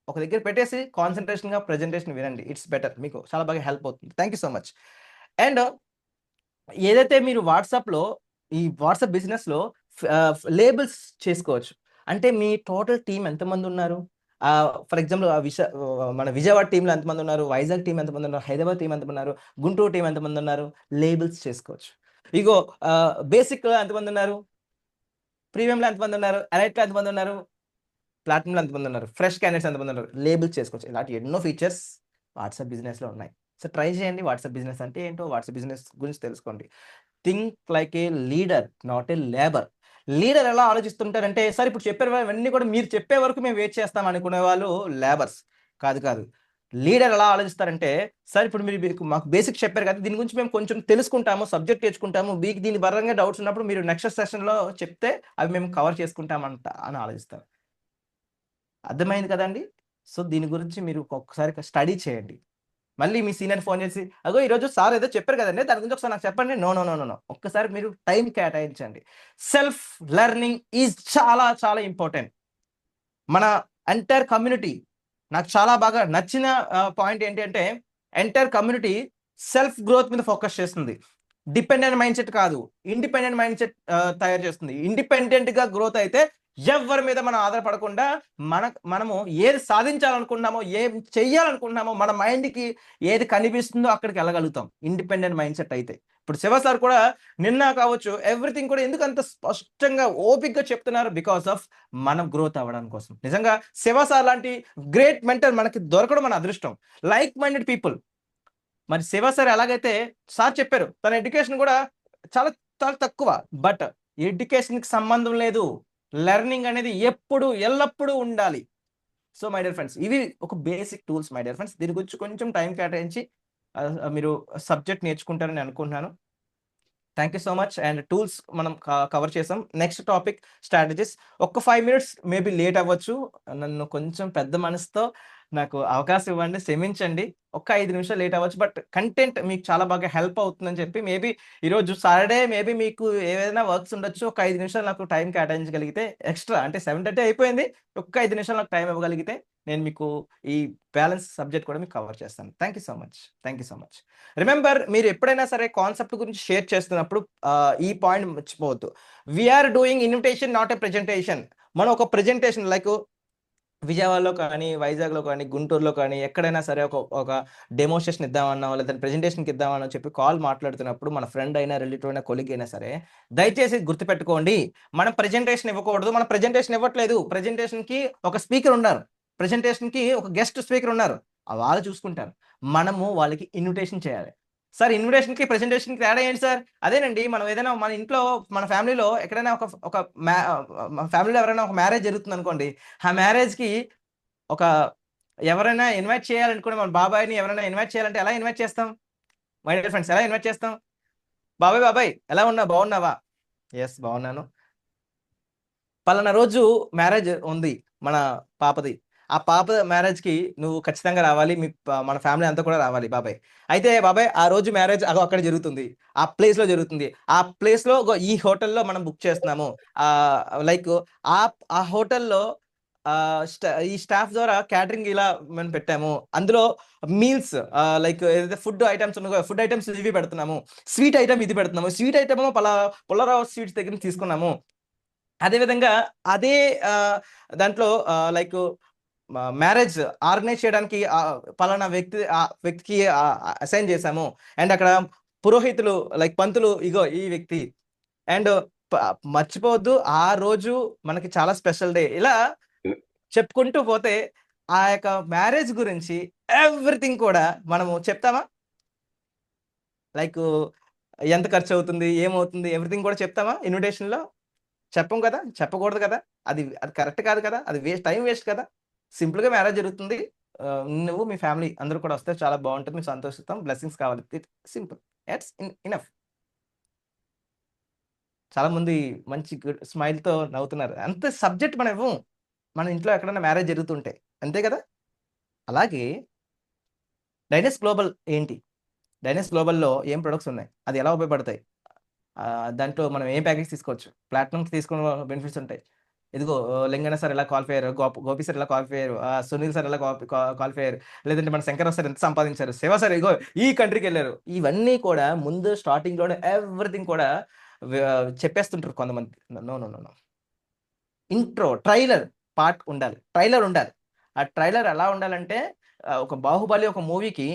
ఒక దగ్గర పెట్టేసి కాన్సన్ట్రేషన్గా ప్రజెంటేషన్ వినండి. ఇట్స్ బెటర్, మీకు చాలా బాగా హెల్ప్ అవుతుంది. Thank you so much. And ఏదైతే మీరు వాట్సాప్లో ఈ వాట్సాప్ బిజినెస్లో లేబుల్స్ చేసుకోవచ్చు. అంటే మీ టోటల్ టీం ఎంతమంది ఉన్నారు, ఫర్ ఎగ్జాంపుల్ మన విజయవాడ టీంలో ఎంతమంది ఉన్నారు, వైజాగ్ టీం ఎంతమంది ఉన్నారు, హైదరాబాద్ టీం ఎంతమంది ఉన్నారు, గుంటూరు టీం ఎంతమంది ఉన్నారు, లేబుల్స్ చేసుకోవచ్చు. ఇగో బేసిక్లో ఎంతమంది ఉన్నారు, ప్రీమియంలో ఎంతమంది ఉన్నారు, ఎలైట్లో ఎంతమంది ఉన్నారు, ప్లాటినంలో ఎంతమంది ఉన్నారు, ఫ్రెష్ క్యాండిడేట్స్ ఎంతమంది ఉన్నారు, లేబుల్స్ చేసుకోవచ్చు. ఇలాంటి ఎన్నో ఫీచర్స్ వాట్సాప్ బిజినెస్లో ఉన్నాయి. సో ట్రై చేయండి. వాట్సాప్ బిజినెస్ అంటే ఏంటో, వాట్సాప్ బిజినెస్ గురించి తెలుసుకోండి. Think like A leader, not a labour. Leader ఎలా ఆలోచిస్తుంటారంటే, సార్ ఇప్పుడు చెప్పారు ఇవన్నీ కూడా మీరు చెప్పే వరకు మేము వెయిట్ చేస్తాం అనుకునే వాళ్ళు లేబర్స్. కాదు. లీడర్ ఎలా ఆలోచిస్తారంటే, సార్ ఇప్పుడు మీరు మాకు బేసిక్ చెప్పారు కదా, దీని గురించి మేము కొంచెం తెలుసుకుంటాము, సబ్జెక్ట్ తెచ్చుకుంటాము, మీకు దీని పరంగా డౌట్స్ ఉన్నప్పుడు మీరు నెక్స్ట్ సెషన్లో చెప్తే అవి మేము కవర్ చేసుకుంటామంట అని ఆలోచిస్తారు. అర్థమైంది కదండి? సో దీని గురించి మీరు ఒక్కసారి స్టడీ చేయండి. మళ్ళీ మీ సీనియర్ ఫోన్ చేసి, అగో ఈరోజు సార్ ఏదో చెప్పారు కదండి, దాని గురించి ఒకసారి నాకు చెప్పండి. నో. ఒక్కసారి మీరు టైం కేటాయించండి. సెల్ఫ్ లెర్నింగ్ ఈజ్ చాలా ఇంపార్టెంట్. మన ఎంటైర్ కమ్యూనిటీ, నాకు చాలా బాగా నచ్చిన పాయింట్ ఏంటి అంటే, ఎంటైర్ కమ్యూనిటీ సెల్ఫ్ గ్రోత్ మీద ఫోకస్ చేస్తుంది. డిపెండెంట్ మైండ్ సెట్ కాదు, ఇండిపెండెంట్ మైండ్ సెట్ తయారు చేస్తుంది. ఇండిపెండెంట్గా గ్రోత్ అయితే ఎవరి మీద మనం ఆధారపడకుండా మనము ఏది సాధించాలనుకున్నామో, ఏం చెయ్యాలనుకుంటున్నామో, మన మైండ్కి ఏది కనిపిస్తుందో అక్కడికి వెళ్ళగలుగుతాం ఇండిపెండెంట్ మైండ్ సెట్ అయితే. ఇప్పుడు శివ సార్ కూడా నిన్న కావచ్చు, ఎవ్రీథింగ్ కూడా ఎందుకు అంత స్పష్టంగా ఓపిక్గా చెప్తున్నారు, బికాస్ ఆఫ్ మనం గ్రోత్ అవ్వడం కోసం. నిజంగా శివ సార్ లాంటి గ్రేట్ మెంటర్ మనకి దొరకడం మన అదృష్టం. Like minded people. మరి శివ సార్ ఎలాగైతే సార్ చెప్పారు, తన ఎడ్యుకేషన్ కూడా చాలా తక్కువ, బట్ ఎడ్యుకేషన్కి సంబంధం లేదు, లెర్నింగ్ అనేది ఎల్లప్పుడూ ఉండాలి. సో మై డియర్ ఫ్రెండ్స్, ఇవి ఒక basic tools my dear friends. దీని గురించి కొంచెం టైం కేటాయించి మీరు సబ్జెక్ట్ నేర్చుకుంటారని అనుకుంటున్నాను. Thank you so much. And tools మనం కవర్ చేసాం. Next topic strategies. ఒక్క 5 minutes మేబీ లేట్ అవ్వచ్చు, నన్ను కొంచెం పెద్ద మనసుతో నాకు అవకాశం ఇవ్వండి, క్షమించండి. ఒక్క 5 నిమిషాలు లేట్ అవ్వచ్చు. బట్ కంటెంట్ మీకు చాలా బాగా హెల్ప్ అవుతుందని చెప్పి మేబీ ఈరోజు సాటర్డే మేబీ మీకు ఏవైనా వర్క్స్ ఉండొచ్చు. ఒక 5 నిమిషాలు నాకు టైం కేటాయించగలిగితే ఎక్స్ట్రా అంటే 7:30 అయిపోయింది. ఒక్క 5 నిమిషాలు నాకు టైం ఇవ్వగలిగితే నేను మీకు ఈ బ్యాలెన్స్ సబ్జెక్ట్ కూడా మీకు కవర్ చేస్తాను. Thank you so much. Thank you so much. Remember, మీరు ఎప్పుడైనా సరే కాన్సెప్ట్ గురించి షేర్ చేస్తున్నప్పుడు ఈ పాయింట్ మర్చిపోవద్దు. We're doing invitation, not a presentation. మనం ఒక ప్రెజెంటేషన్ లైక్ విజయవాడలో కానీ, వైజాగ్‌లో కానీ, గుంటూరులో కానీ ఎక్కడైనా సరే ఒక డెమోన్‌స్ట్రేషన్ ఇద్దామన్నా, లేదంటే ప్రెజెంటేషన్‌కి ఇద్దామని చెప్పి కాల్ మాట్లాడుతున్నప్పుడు మన ఫ్రెండ్ అయినా, రిలేటివ్ అయినా, కొలీగ్ అయినా సరే దయచేసి గుర్తుపెట్టుకోండి. మనం ప్రెజెంటేషన్ ఇవ్వకూడదు. మనం ప్రెజెంటేషన్ ఇవ్వట్లేదు. ప్రెజెంటేషన్‌కి ఒక స్పీకర్ ఉన్నారు. ప్రెజెంటేషన్‌కి ఒక గెస్ట్ స్పీకర్ ఉన్నారు. వాళ్ళు చూసుకుంటారు. మనము వాళ్ళకి ఇన్విటేషన్ చేయాలి. సార్ ఇన్విటేషన్‌కి, ప్రెజెంటేషన్‌కి తేడా ఏంటి సార్? అదేనండి, మనం ఏదైనా మన ఇంట్లో, మన ఫ్యామిలీలో ఎక్కడైనా ఒక మన ఫ్యామిలీలో ఎవరైనా ఒక మ్యారేజ్ జరుగుతుందనుకోండి. ఆ మ్యారేజ్‌కి ఒక ఎవరైనా ఇన్వైట్ చేయాలనుకోండి, మన బాబాయ్‌ని ఎవరైనా ఇన్వైట్ చేయాలంటే ఎలా ఇన్వైట్ చేస్తాం? మై డియర్ ఫ్రెండ్స్, ఎలా ఇన్వైట్ చేస్తాం? బాబాయ్ ఎలా ఉన్నావు? బాగున్నావా? యెస్ బాగున్నాను. పలానా రోజు మ్యారేజ్ ఉంది మన పాపది. ఆ పాప మ్యారేజ్‌కి నువ్వు ఖచ్చితంగా రావాలి. మన ఫ్యామిలీ అంతా కూడా రావాలి బాబాయ్. అయితే బాబాయ్ ఆ రోజు మ్యారేజ్ అక్కడ జరుగుతుంది. ఆ ప్లేస్‌లో జరుగుతుంది. ఆ ప్లేస్‌లో ఈ హోటల్‌లో మనం బుక్ చేస్తున్నాము. లైక్ ఆ ఆ హోటల్‌లో ఈ స్టాఫ్ ద్వారా క్యాటరింగ్ ఇలా మనం పెట్టాము. అందులో మీల్స్ లైక్ ఏదైతే ఫుడ్ ఐటెమ్స్ ఉన్నాయో, ఫుడ్ ఐటెమ్స్ ఇవి పెడుతున్నాము. స్వీట్ ఐటెమ్ ఇది పెడుతున్నాము. స్వీట్ ఐటెమ్ పుల్లారావు స్వీట్స్ దగ్గర నుంచి తీసుకున్నాము. అదే విధంగా అదే దాంట్లో లైక్ మ్యారేజ్ ఆర్గనైజ్ చేయడానికి పలానా వ్యక్తికి అసైన్ చేశాము. అండ్ అక్కడ పురోహితులు లైక్ పంతులు ఇగో ఈ వ్యక్తి. అండ్ మర్చిపోవద్దు, ఆ రోజు మనకి చాలా స్పెషల్ డే. ఇలా చెప్పుకుంటూ పోతే ఆ యొక్క మ్యారేజ్ గురించి ఎవ్రీథింగ్ కూడా మనము చెప్తామా? లైక్ ఎంత ఖర్చు అవుతుంది, ఏమవుతుంది, ఎవ్రీథింగ్ కూడా చెప్తామా ఇన్విటేషన్‌లో? చెప్పం కదా! చెప్పకూడదు కదా! అది అది కరెక్ట్ కాదు కదా! అది టైం వేస్ట్ కదా! సింపుల్‌గా మ్యారేజ్ జరుగుతుంది. నువ్వు మీ ఫ్యామిలీ అందరూ కూడా వస్తే చాలా బావుంటది. మేము సంతోషిస్తాం. బ్లెస్సింగ్స్ కావాలి. సింపుల్. It's enough. చాలా మంది మంచి గుడ్ స్మైల్‌తో నవ్వుతున్నారు. అంత సబ్జెక్ట్ మనం ఇవ్వం. మన ఇంట్లో ఎక్కడైనా మ్యారేజ్ జరుగుతుంటే. అంతే కదా! అలాగే డైనస్ గ్లోబల్ ఏంటి? డైనస్ గ్లోబల్‌లో ఏం ప్రొడక్ట్స్ ఉన్నాయి? అది ఎలా ఉపయోగపడతాయి? దాంట్లో మనం ఏం ప్యాకేజ్ తీసుకోవచ్చు? ప్లాటినంకి తీసుకున్న బెనిఫిట్స్ ఉంటాయి. ఇదిగో లింగన్న సార్ ఇలా క్వాలిఫై అయ్యారు. గోపి సార్ ఇలా క్వాలిఫై అయ్యారు. సునీల్ సార్ ఇలా క్వాలిఫై అయ్యారు. లేదంటే మన శంకరరావు సార్ ఎంత సంపాదించారు. శివ సార్ ఇగో ఈ కంట్రీకెళ్లారు. ఇవన్నీ కూడా ముందు స్టార్టింగ్‌లోనే ఎవ్రీథింగ్ కూడా చెప్పేస్తుంటారు కొంతమంది. No, no, no, no. Intro, trailer part ఉండాలి. ట్రైలర్ ఉండాలి. ఆ ట్రైలర్ ఎలా ఉండాలంటే ఒక 'బాహుబలి' ఒక మూవీకి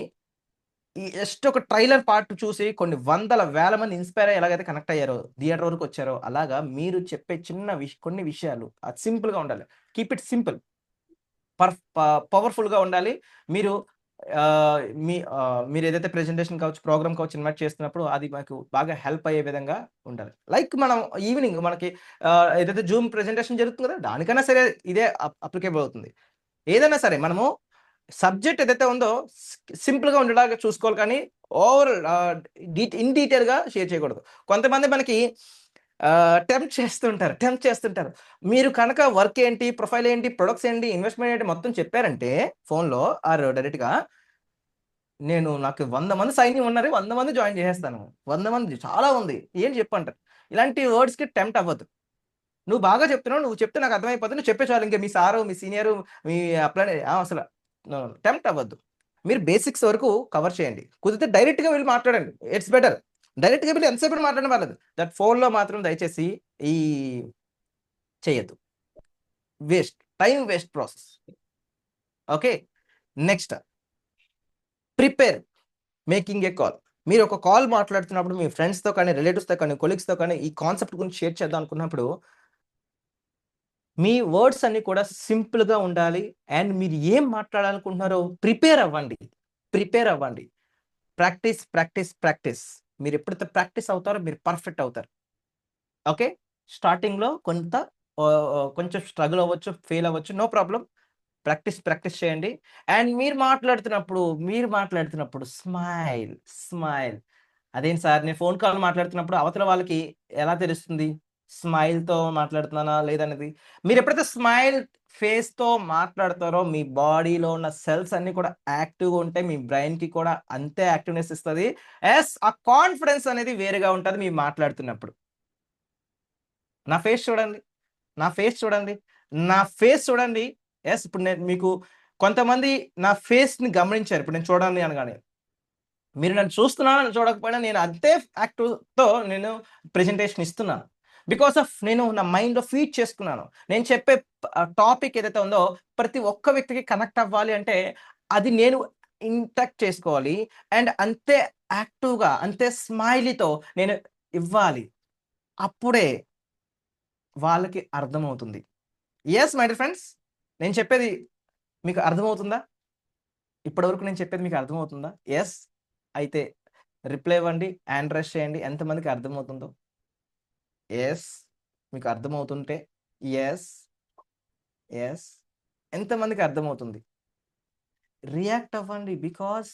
ఈ జస్ట్ ఒక ట్రైలర్ పార్ట్ చూసి కొన్ని వందల వేల మంది ఇన్‌స్పైర్ అయ్యి ఎలాగైతే కనెక్ట్ అయ్యారో, థియేటర్ వరకు వచ్చారో, అలాగా మీరు చెప్పే చిన్న కొన్ని విషయాలు అది సింపుల్‌గా ఉండాలి. Keep it simple. పవర్‌ఫుల్‌గా ఉండాలి. మీరు మీరేదైతే ప్రెజెంటేషన్ కావచ్చు, ప్రోగ్రామ్ కావచ్చు ఇన్వైట్ చేస్తున్నప్పుడు అది మాకు బాగా హెల్ప్ అయ్యే విధంగా ఉండాలి. లైక్ మనం ఈవినింగ్ మనకి ఏదైతే జూమ్ ప్రెజెంటేషన్ జరుగుతుంది కదా! దానికన్నా సరే ఇదే అప్లికేబుల్ అవుతుంది. ఏదైనా సరే మనము సబ్జెక్ట్ ఏదైతే ఉందో సింపుల్‌గా ఉండేలాగా చూసుకోవాలి కానీ ఓవర్ ఇన్ డీటెయిల్‌గా షేర్ చేయకూడదు. కొంతమంది మనకి టెంప్ట్ చేస్తుంటారు. మీరు కనుక వర్క్ ఏంటి, ప్రొఫైల్ ఏంటి, ప్రొడక్ట్స్ ఏంటి, ఇన్వెస్ట్‌మెంట్ ఏంటి మొత్తం చెప్పారంటే ఫోన్‌లో ఆర్ డైరెక్ట్‌గా నాకు 100 మంది సైన్యం ఉన్నారు. 100 మంది జాయిన్ చేసేస్తాను. 100 మంది చాలా ఉంది. ఏంటి చెప్పు అంటారు. ఇలాంటి వర్డ్స్‌కి టెంప్ట్ అవ్వద్దు. నువ్వు బాగా చెప్తున్నావు. నువ్వు చెప్తే నాకు అర్థమైపోద్ది. నువ్వు చెప్పే చాలు. ఇంక మీ సారు, మీ సీనియరు, మీ అప్లైన్ అసల టెంప్ట్ అవ్వద్దు. మీరు బేసిక్స్ వరకు కవర్ చేయండి. కుదిరితే డైరెక్ట్‌గా వెళ్లి మాట్లాడండి. It's better. డైరెక్ట్‌గా వెళ్లి ఎంతసేపటి మాట్లాడిన పర్లేదు. ఫోన్‌లో మాత్రం దయచేసి ఈ చేయొద్దు. Time waste process. Okay. Next prepare making a call. మీరు ఒక కాల్ మాట్లాడుతున్నప్పుడు మీ ఫ్రెండ్స్‌తో కానీ, రిలేటివ్స్‌తో కానీ, కొలీగ్స్‌తో కానీ ఈ కాన్సెప్ట్ గురించి షేర్ చేద్దాం అనుకున్నప్పుడు మీ వర్డ్స్ అన్నీ కూడా సింపుల్‌గా ఉండాలి. అండ్ మీరు ఏం మాట్లాడాలనుకుంటున్నారో ప్రిపేర్ అవ్వండి. ప్రిపేర్ అవ్వండి. ప్రాక్టీస్. మీరు ఎప్పుడైతే ప్రాక్టీస్ అవుతారో మీరు పర్ఫెక్ట్ అవుతారు. ఓకే. స్టార్టింగ్‌లో కొంచెం స్ట్రగుల్ అవ్వచ్చు, ఫెయిల్ అవ్వచ్చు. No problem. ప్రాక్టీస్ చేయండి. అండ్ మీరు మాట్లాడుతున్నప్పుడు స్మైల్. అదేంటి సార్ నేను ఫోన్ కాల్ మాట్లాడుతున్నప్పుడు అవతల వాళ్ళకి ఎలా తెలుస్తుంది? స్మైల్తో మాట్లాడుతున్నానా లేదనేది. మీరు ఎప్పుడైతే స్మైల్ ఫేస్తో మాట్లాడతారో మీ బాడీలో ఉన్న సెల్స్ అన్ని కూడా యాక్టివ్గా ఉంటాయి. మీ బ్రెయిన్కి కూడా అంతే యాక్టివ్నెస్ ఇస్తుంది. ఆ కాన్ఫిడెన్స్ అనేది వేరుగా ఉంటుంది మీరు మాట్లాడుతున్నప్పుడు. నా ఫేస్ చూడండి, నా ఫేస్ చూడండి, నా ఫేస్ చూడండి. ఇప్పుడు నేను మీకు కొంతమంది నా ఫేస్ని గమనించారు. ఇప్పుడు నేను చూడండి అనగానే మీరు నన్ను చూస్తున్నాను చూడకపోయినా నేను అంతే యాక్టివ్తో నేను ప్రెజెంటేషన్ ఇస్తున్నాను. బికాస్ ఆఫ్ నేను నా మైండ్లో ఫీడ్ చేసుకున్నాను. నేను చెప్పే టాపిక్ ఏదైతే ఉందో ప్రతి ఒక్క వ్యక్తికి కనెక్ట్ అవ్వాలి అంటే అది నేను ఇంటాక్ట్ చేసుకోవాలి. అండ్ అంతే యాక్టివ్గా అంతే స్మైలీతో నేను ఇవ్వాలి. అప్పుడే వాళ్ళకి అర్థమవుతుంది. ఎస్ మై డియర్ ఫ్రెండ్స్, నేను చెప్పేది మీకు అర్థమవుతుందా? ఇప్పటివరకు నేను చెప్పేది మీకు అర్థమవుతుందా? ఎస్ అయితే రిప్లై ఇవ్వండి, హ్యాండ్ రైజ్ చేయండి. ఎంతమందికి అర్థమవుతుందో? ఎస్ మీకు అర్థమవుతుంటే ఎస్ ఎస్ ఎంతమందికి అర్థమవుతుంది? రియాక్ట్ అవ్వండి. బికాస్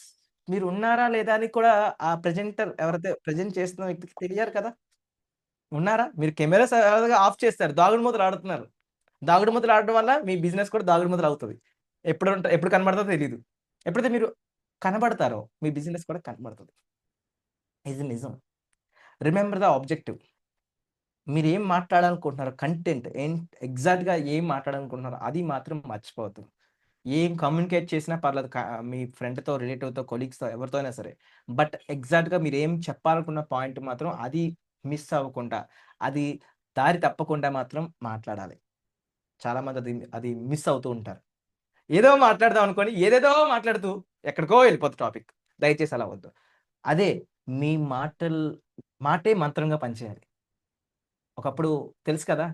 మీరు ఉన్నారా లేదా అని కూడా ఆ ప్రెజెంటర్ ఎవరైతే ప్రెజెంట్ చేస్తున్న వ్యక్తికి తెలియాలి కదా. ఉన్నారా? మీరు కెమెరా సరదాగా ఆఫ్ చేస్తారు, దాగుడు మూతలు ఆడుతున్నారు. దాగుడు మూతలు ఆడడం వల్ల మీ బిజినెస్ కూడా దాగుడు మూతలు అవుతుంది. ఎప్పుడు కనబడతాదో తెలీదు. ఎప్పుడైతే మీరు కనబడతారో మీ బిజినెస్ కూడా కనబడుతుంది. ఇది నిజం. Remember the objective. మీరు ఏం మాట్లాడాలనుకుంటున్నారో కంటెంట్ ఎగ్జాక్ట్గా ఏం మాట్లాడాలనుకుంటున్నారో అది మాత్రం మర్చిపోవద్దు. ఏం కమ్యూనికేట్ చేసినా పర్లేదు, మీ ఫ్రెండ్తో, రిలేటివ్తో, కొలీగ్స్తో ఎవరితో అయినా సరే. బట్ ఎగ్జాక్ట్గా మీరు ఏం చెప్పాలనుకున్న పాయింట్ మాత్రం అది మిస్ అవ్వకుండా, అది దారి తప్పకుండా మాత్రం మాట్లాడాలి. చాలామంది అది మిస్ అవుతూ ఉంటారు. ఏదో మాట్లాడదాం అనుకోని ఏదేదో మాట్లాడుతూ ఎక్కడికో వెళ్ళిపోతుంది టాపిక్. దయచేసి అలా వద్దు. అదే మీ మాటే మంత్రంగా పనిచేయాలి. ఒకప్పుడు తెలుసు కదా,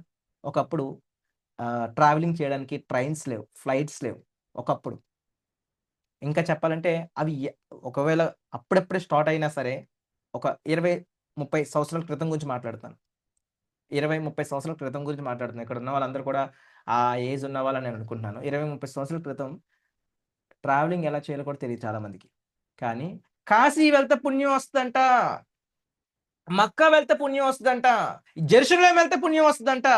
ఒకప్పుడు ట్రావెలింగ్ చేయడానికి ట్రైన్స్ లేవు, ఫ్లైట్స్ లేవు ఒకప్పుడు. ఇంకా చెప్పాలంటే అవి ఒకవేళ అప్పుడప్పుడే స్టార్ట్ అయినా సరే ఒక 20-30 సంవత్సరాల క్రితం గురించి మాట్లాడుతాను. 20-30 సంవత్సరాల క్రితం గురించి మాట్లాడుతున్నాను. ఇక్కడ ఉన్న వాళ్ళందరూ కూడా ఆ ఏజ్ ఉన్న వాళ్ళని నేను అనుకుంటున్నాను. 20-30 సంవత్సరాల క్రితం ట్రావెలింగ్ ఎలా చేయాలో కూడా తెలియదు చాలా మందికి. కానీ కాశీ వెళ్తే పుణ్యం వస్తుందంట, మక్కా వెళ్తే పుణ్యం వస్తుందంట, జెరూసలేం వెళ్తే పుణ్యం వస్తుందంట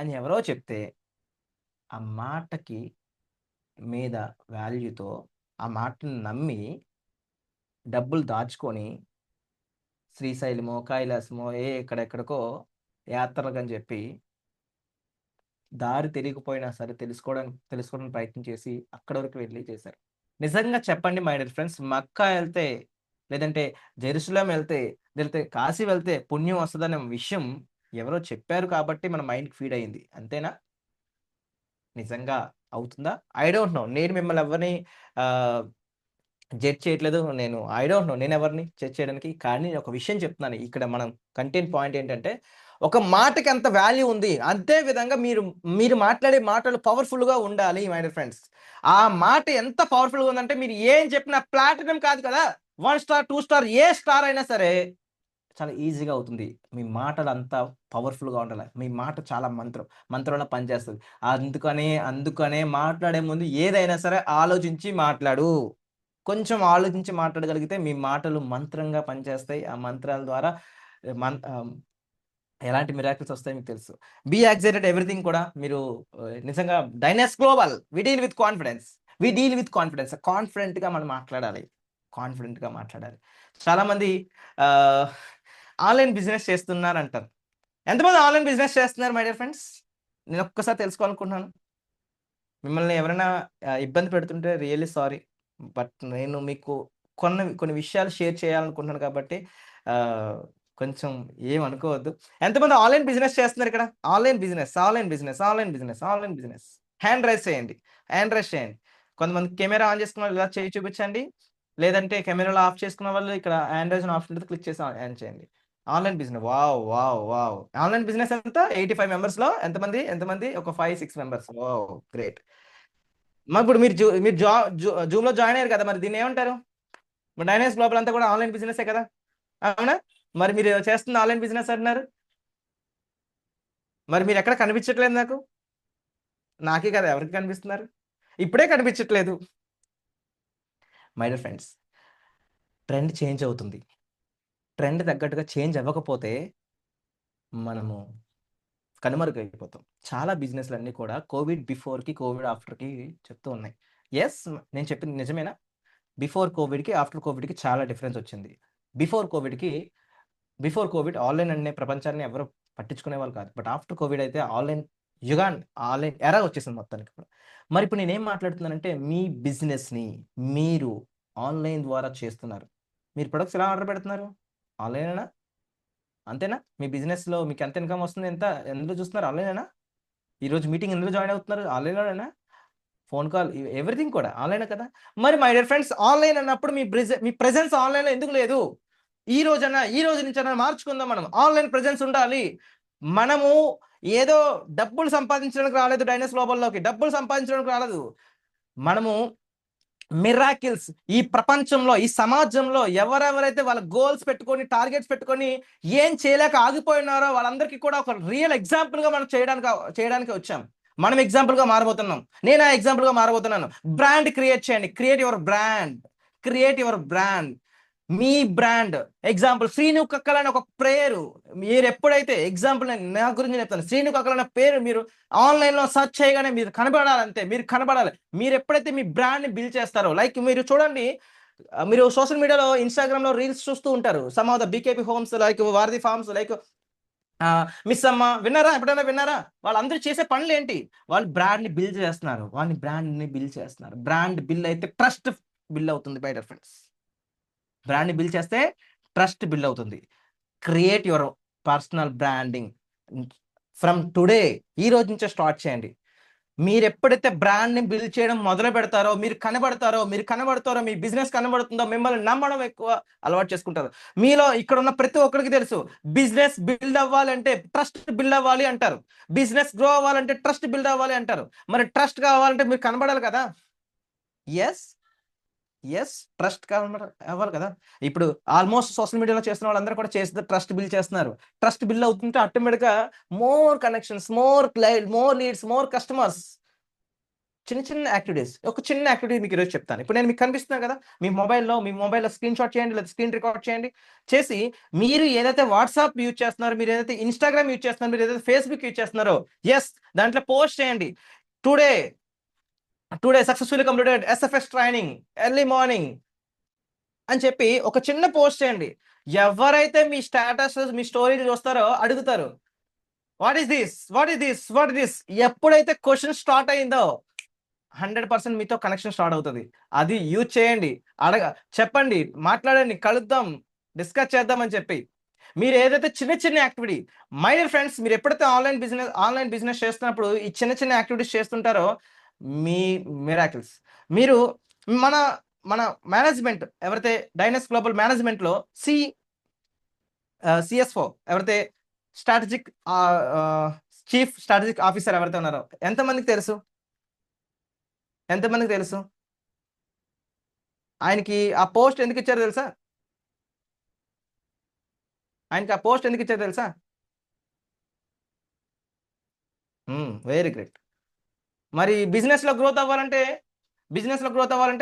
అని ఎవరో చెప్తే ఆ మాటకి మీద వాల్యూతో ఆ మాటను నమ్మి డబ్బులు దాచుకొని శ్రీశైలమో, కైలాసమో ఎక్కడెక్కడికో యాత్రలకని చెప్పి దారి తెలియకపోయినా సరే తెలుసుకోవడానికి ప్రయత్నం చేసి అక్కడి వరకు వెళ్ళి చేశారు. నిజంగా చెప్పండి మై డియర్ ఫ్రెండ్స్, మక్కా వెళ్తే లేదంటే జెరూసలేం వెళ్తే లేదంటే కాశీ వెళ్తే పుణ్యం వస్తుందనే విషయం ఎవరో చెప్పారు కాబట్టి మన మైండ్కి ఫీడ్ అయింది. అంతేనా? నిజంగా అవుతుందా? I don't know. నేను మిమ్మల్ని ఎవరిని జడ్జ్ చేయట్లేదు. ఐ డోంట్ నో నేను ఎవరిని జడ్జ్ చేయడానికి. కానీ ఒక విషయం చెప్తున్నాను. ఇక్కడ మనం కంటెంట్ పాయింట్ ఏంటంటే ఒక మాటకి ఎంత వాల్యూ ఉంది, అదే విధంగా మీరు మాట్లాడే మాటలు పవర్ఫుల్గా ఉండాలి మై డియర్ ఫ్రెండ్స్. ఆ మాట ఎంత పవర్ఫుల్గా ఉందంటే మీరు ఏం చెప్పినా ప్లాటినం కాదు కదా, 1 స్టార్ 2 స్టార్ ఏ స్టార్ అయినా సరే చాలా ఈజీగా అవుతుంది. మీ మాటలు అంతా పవర్ఫుల్గా ఉండాలి. మీ మాట చాలా మంత్రంలో పనిచేస్తుంది. అందుకనే మాట్లాడే ముందు ఏదైనా సరే ఆలోచించి మాట్లాడు. కొంచెం ఆలోచించి మాట్లాడగలిగితే మీ మాటలు మంత్రంగా పనిచేస్తాయి. ఆ మంత్రాల ద్వారా ఎలాంటి మిరాకిల్స్ వస్తాయి మీకు తెలుసు. బీ ఎక్సైటెడ్ ఎవ్రీథింగ్ కూడా మీరు నిజంగా Dynus global we deal with confidence. కాన్ఫిడెంట్గా మనం మాట్లాడాలి. చాలామంది ఆన్లైన్ బిజినెస్ చేస్తున్నారు అంటారు. ఎంతమంది ఆన్లైన్ బిజినెస్ చేస్తున్నారు మై డియర్ ఫ్రెండ్స్? నేను ఒక్కసారి తెలుసుకోవాలనుకుంటున్నాను. మిమ్మల్ని ఎవరైనా ఇబ్బంది పెడుతుంటే రియల్లీ సారీ. బట్ నేను మీకు కొన్ని విషయాలు షేర్ చేయాలనుకుంటున్నాను కాబట్టి కొంచెం ఏమనుకోవద్దు. ఎంతమంది ఆన్లైన్ బిజినెస్ చేస్తున్నారు ఇక్కడ? Online business. హ్యాండ్ రైజ్ చేయండి. కొంతమంది కెమెరా ఆన్ చేసుకున్న వాళ్ళు ఇలా చేయి చూపించండి. లేదంటే కెమెరాలో ఆఫ్ చేసుకున్న వాళ్ళు ఇక్కడ హ్యాండ్ రైజ్ ఆప్షన్ ఉంటుంది, క్లిక్ చేసి ఆన్ చేయండి. Online business. Wow. Online business ఎంత? 85 మెంబర్స్లో ఎంతమంది? ఒక 5-6 మెంబర్స్. Wow, great. మరి ఇప్పుడు మీరు జూమ్లో జాయిన్ అయ్యారు కదా, మరి దీన్ని ఏమంటారు? మరి డైనస్ గ్లోబల్ అంతా కూడా ఆన్లైన్ బిజినెసే కదా, అవునా? మరి మీరు చేస్తున్న ఆన్లైన్ బిజినెస్ అంటున్నారు. మరి మీరు ఎక్కడ కనిపించట్లేదు నాకే కదా, ఎవరికి కనిపిస్తున్నారు? ఇప్పుడే కనిపించట్లేదు. My dear friends, trend change అవుతుంది. ట్రెండ్ తగ్గట్టుగా చేంజ్ అవ్వకపోతే మనము కనుమరుగైపోతాం. చాలా బిజినెస్లు అన్నీ కూడా కోవిడ్ బిఫోర్కి కోవిడ్ ఆఫ్టర్కి చెప్తూ ఉన్నాయి. ఎస్, నేను చెప్పింది నిజమేనా? బిఫోర్ కోవిడ్కి ఆఫ్టర్ కోవిడ్కి చాలా డిఫరెన్స్ వచ్చింది. బిఫోర్ కోవిడ్ ఆన్లైన్ అనే ప్రపంచాన్ని ఎవరు పట్టించుకునే వాళ్ళు కాదు. బట్ ఆఫ్టర్ కోవిడ్ అయితే ఆన్లైన్ ఆన్లైన్ ఎరా వచ్చేసింది మొత్తానికి కూడా. మరి ఇప్పుడు నేనేం మాట్లాడుతున్నానంటే, మీ బిజినెస్ని మీరు ఆన్లైన్ ద్వారా చేస్తున్నారు. మీరు ప్రొడక్ట్స్ ఎలా ఆర్డర్ పెడుతున్నారు? ఆన్లైనేనా? అంతేనా? మీ బిజినెస్లో మీకు ఎంత ఇన్కమ్ వస్తుంది, ఎంత ఎందులో చూస్తున్నారు? ఆన్లైనేనా? ఈరోజు మీటింగ్ ఎందులో జాయిన్ అవుతున్నారు? ఆన్లైన్లోనేనా? ఫోన్ కాల్ ఎవ్రీథింగ్ కూడా ఆన్లైనే కదా. మరి మై డియర్ ఫ్రెండ్స్, ఆన్లైన్ అన్నప్పుడు మీ ప్రెజెన్స్ ఆన్లైన్లో ఎందుకు లేదు? ఈ రోజు నుంచి మార్చుకుందాం. మనం ఆన్లైన్ ప్రెజెన్స్ ఉండాలి. మనము ఏదో డబ్బులు సంపాదించడానికి రాలేదు డైనస్ గ్లోబల్లోకి, డబ్బులు సంపాదించడానికి రాలేదు. మనము మిరాకిల్స్ ఈ ప్రపంచంలో, ఈ సమాజంలో ఎవరెవరైతే వాళ్ళ గోల్స్ పెట్టుకొని, టార్గెట్స్ పెట్టుకొని ఏం చేయలేక ఆగిపోయినారో వాళ్ళందరికీ కూడా ఒక రియల్ ఎగ్జాంపుల్గా మనం చేయడానికి వచ్చాం. మనం ఎగ్జాంపుల్గా మారబోతున్నాం. నేను ఆ ఎగ్జాంపుల్గా మారబోతున్నాను. బ్రాండ్ క్రియేట్ చేయండి. Create your brand. మీ బ్రాండ్ ఎగ్జాంపుల్ శ్రీను కక్కల అని ఒక పేరు మీరు ఎప్పుడైతే ఎగ్జాంపుల్ నా గురించి చెప్తాను. శ్రీను కక్కల అనే పేరు మీరు ఆన్లైన్లో సెర్చ్ చేయగానే మీరు కనబడాలంటే మీరు కనబడాలి. మీరు ఎప్పుడైతే మీ బ్రాండ్ని బిల్డ్ చేస్తారో, లైక్ మీరు చూడండి, మీరు సోషల్ మీడియాలో ఇన్స్టాగ్రామ్లో రీల్స్ చూస్తూ ఉంటారు. Some of the BKP homes, like వారధి ఫార్మ్స్, లైక్ మిస్ అమ్మ, విన్నారా? ఎప్పుడైనా విన్నారా? వాళ్ళందరూ చేసే పనులు ఏంటి? వాళ్ళు బ్రాండ్ని బిల్డ్ చేస్తున్నారు. బ్రాండ్ బిల్డ్ అయితే ట్రస్ట్ బిల్డ్ అవుతుంది. బై ఫ్రెండ్స్, బ్రాండ్ని బిల్డ్ చేస్తే ట్రస్ట్ బిల్డ్ అవుతుంది. Create your personal branding from today. ఈ రోజు నుంచే స్టార్ట్ చేయండి. మీరు ఎప్పుడైతే బ్రాండ్ని బిల్డ్ చేయడం మొదలు పెడతారో, మీరు కనబడతారో, మీ బిజినెస్ కనబడుతుందో, మిమ్మల్ని నమ్మడం ఎక్కువ అలవాటు చేసుకుంటారు. మీలో ఇక్కడ ఉన్న ప్రతి ఒక్కరికి తెలుసు, బిజినెస్ బిల్డ్ అవ్వాలంటే ట్రస్ట్ బిల్డ్ అవ్వాలి అంటారు. బిజినెస్ గ్రో అవ్వాలంటే ట్రస్ట్ బిల్డ్ అవ్వాలి అంటారు. మరి ట్రస్ట్ కావాలంటే మీరు కనబడాలి కదా. ఎస్, ట్రస్ట్ అవ్వాలి కదా. ఇప్పుడు ఆల్మోస్ట్ సోషల్ మీడియాలో చేస్తున్న వాళ్ళందరూ కూడా ట్రస్ట్ బిల్డ్ చేస్తున్నారు. ట్రస్ట్ బిల్డ్ అవుతుంటే ఆటోమేటిక్గా more connections, more leads, more customers. చిన్న యాక్టివిటీస్, ఒక చిన్న యాక్టివిటీ మీకు ఈరోజు చెప్తాను. ఇప్పుడు నేను మీకు కనిపిస్తున్నాను కదా, మీ మొబైల్లో స్క్రీన్ షాట్ చేయండి, లేదా స్క్రీన్ రికార్డ్ చేయండి. చేసి మీరు ఏదైతే వాట్సాప్ యూజ్ చేస్తున్నారో, మీరు ఏదైతే ఇన్స్టాగ్రామ్ యూజ్ చేస్తున్నారో, మీరు ఏదైతే ఫేస్బుక్ యూజ్ చేస్తున్నారో, దాంట్లో పోస్ట్ చేయండి. Today successfully completed SFS training early morning అని చెప్పి ఒక చిన్న పోస్ట్ చేయండి. ఎవరైతే మీ స్టేటస్, మీ స్టోరీలు చూస్తారో అడుగుతారు, వాట్ ఈస్ దిస్. ఎప్పుడైతే క్వశ్చన్ స్టార్ట్ అయిందో 100% మీతో కనెక్షన్ స్టార్ట్ అవుతుంది. అది యూజ్ చేయండి. చెప్పండి, మాట్లాడండి, కలుద్దాం, డిస్కస్ చేద్దాం అని చెప్పి. మీరు ఏదైతే చిన్న యాక్టివిటీ, మై డియర్ ఫ్రెండ్స్, మీరు ఎప్పుడైతే ఆన్లైన్ బిజినెస్ చేస్తున్నప్పుడు ఈ చిన్న యాక్టివిటీస్ చేస్తుంటారో, మీ మిరాకిల్స్. మీరు మన మేనేజ్మెంట్ ఎవరైతే డైనస్ గ్లోబల్ మేనేజ్మెంట్లో CSO ఎవరైతే చీఫ్ స్ట్రాటజిక్ ఆఫీసర్ ఎవరైతే ఉన్నారో ఎంతమందికి తెలుసు? ఆయనకి ఆ పోస్ట్ ఎందుకు ఇచ్చారో తెలుసా? Very great. మరి బిజినెస్లో గ్రోత్ అవ్వాలంటే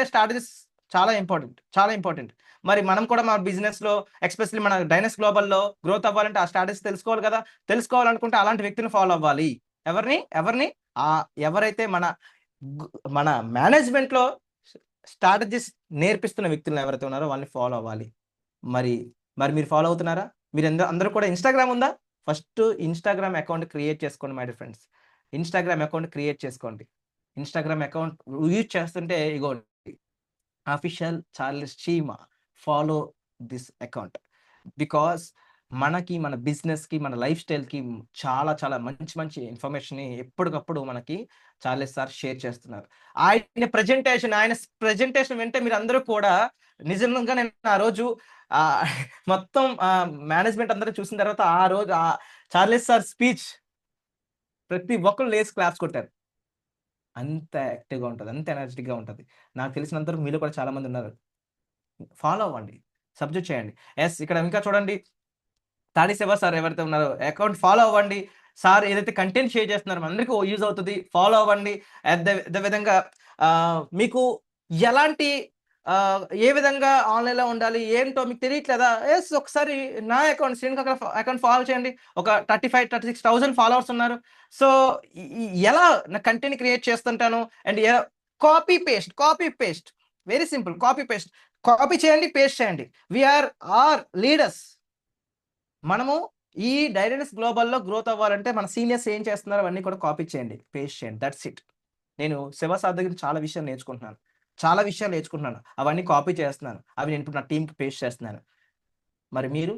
స్ట్రాటజీస్ చాలా ఇంపార్టెంట్. మరి మనం కూడా మన బిజినెస్లో, ఎస్పెషల్లీ మన డైనస్ గ్లోబల్లో గ్రోత్ అవ్వాలంటే ఆ స్ట్రాటజీస్ తెలుసుకోవాలి కదా. తెలుసుకోవాలనుకుంటే అలాంటి వ్యక్తిని ఫాలో అవ్వాలి. ఎవరిని? ఎవరైతే మన మేనేజ్మెంట్లో స్ట్రాటజీస్ నేర్పిస్తున్న వ్యక్తులను ఎవరైతే ఉన్నారో వాళ్ళని ఫాలో అవ్వాలి. మరి మీరు ఫాలో అవుతున్నారా? మీరు అందరూ కూడా ఇన్స్టాగ్రామ్ ఉందా? ఫస్ట్ ఇన్స్టాగ్రామ్ అకౌంట్ క్రియేట్ చేసుకోండి my dear friends. Instagram account create చేసుకోండి. ఇన్స్టాగ్రామ్ అకౌంట్ యూజ్ చేస్తుంటే ఇగోండి, official Charles Cheema, follow this account. Because మనకి, మన బిజినెస్కి, మన లైఫ్ స్టైల్కి చాలా మంచి ఇన్ఫర్మేషన్ ఎప్పటికప్పుడు మనకి చార్లెస్ సార్ షేర్ చేస్తున్నారు. ఆయన ప్రెజెంటేషన్ వింటే మీరు అందరూ కూడా నిజంగా, నేను ఆ రోజు మొత్తం మేనేజ్మెంట్ అందరూ చూసిన తర్వాత ఆ రోజు చార్లెస్ సార్ స్పీచ్ ప్రతి ఒక్కరు లేసి క్లాప్స్ కొట్టారు. అంత యాక్టివ్గా ఉంటుంది, అంత ఎనర్జెటిక్గా ఉంటుంది. నాకు తెలిసినంతవరకు మీలో కూడా చాలా మంది ఉన్నారు. ఫాలో అవ్వండి, సబ్జెక్ట్ చేయండి. ఇక్కడ ఇంకా చూడండి, తాడి శివ సార్ ఎవరైతే ఉన్నారో అకౌంట్ ఫాలో అవ్వండి. సార్ ఏదైతే కంటెంట్ షేర్ చేస్తున్నారో అందరికీ యూజ్ అవుతుంది, ఫాలో అవ్వండి. అదే విధంగా మీకు ఎలాంటి ఏ విధంగా ఆన్లైన్లో ఉండాలి ఏంటో మీకు తెలియట్లేదా? ఎస్, ఒకసారి నా అకౌంట్ శ్రీను అకౌంట్ ఫాలో చేయండి. ఒక 35-36,000 ఫాలోవర్స్ ఉన్నారు. సో ఎలా నా కంటెంట్ క్రియేట్ చేస్తుంటాను and copy paste very simple. Copy చేయండి, పేస్ట్ చేయండి. Our leaders. మనము ఈ డైనమిక్స్ గ్లోబల్లో గ్రోత్ అవ్వాలంటే మన సీనియర్స్ ఏం చేస్తున్నారో అవన్నీ కూడా కాపీ చేయండి, పేస్ట్ చేయండి. That's it. నేను శివ సార్ దగ్గర చాలా విషయాలు నేర్చుకుంటున్నాను. అవన్నీ కాపీ చేస్తున్నాను. అవి నేను ఇప్పుడు నా టీంకి పేస్ట్ చేస్తున్నాను. మరి మీరు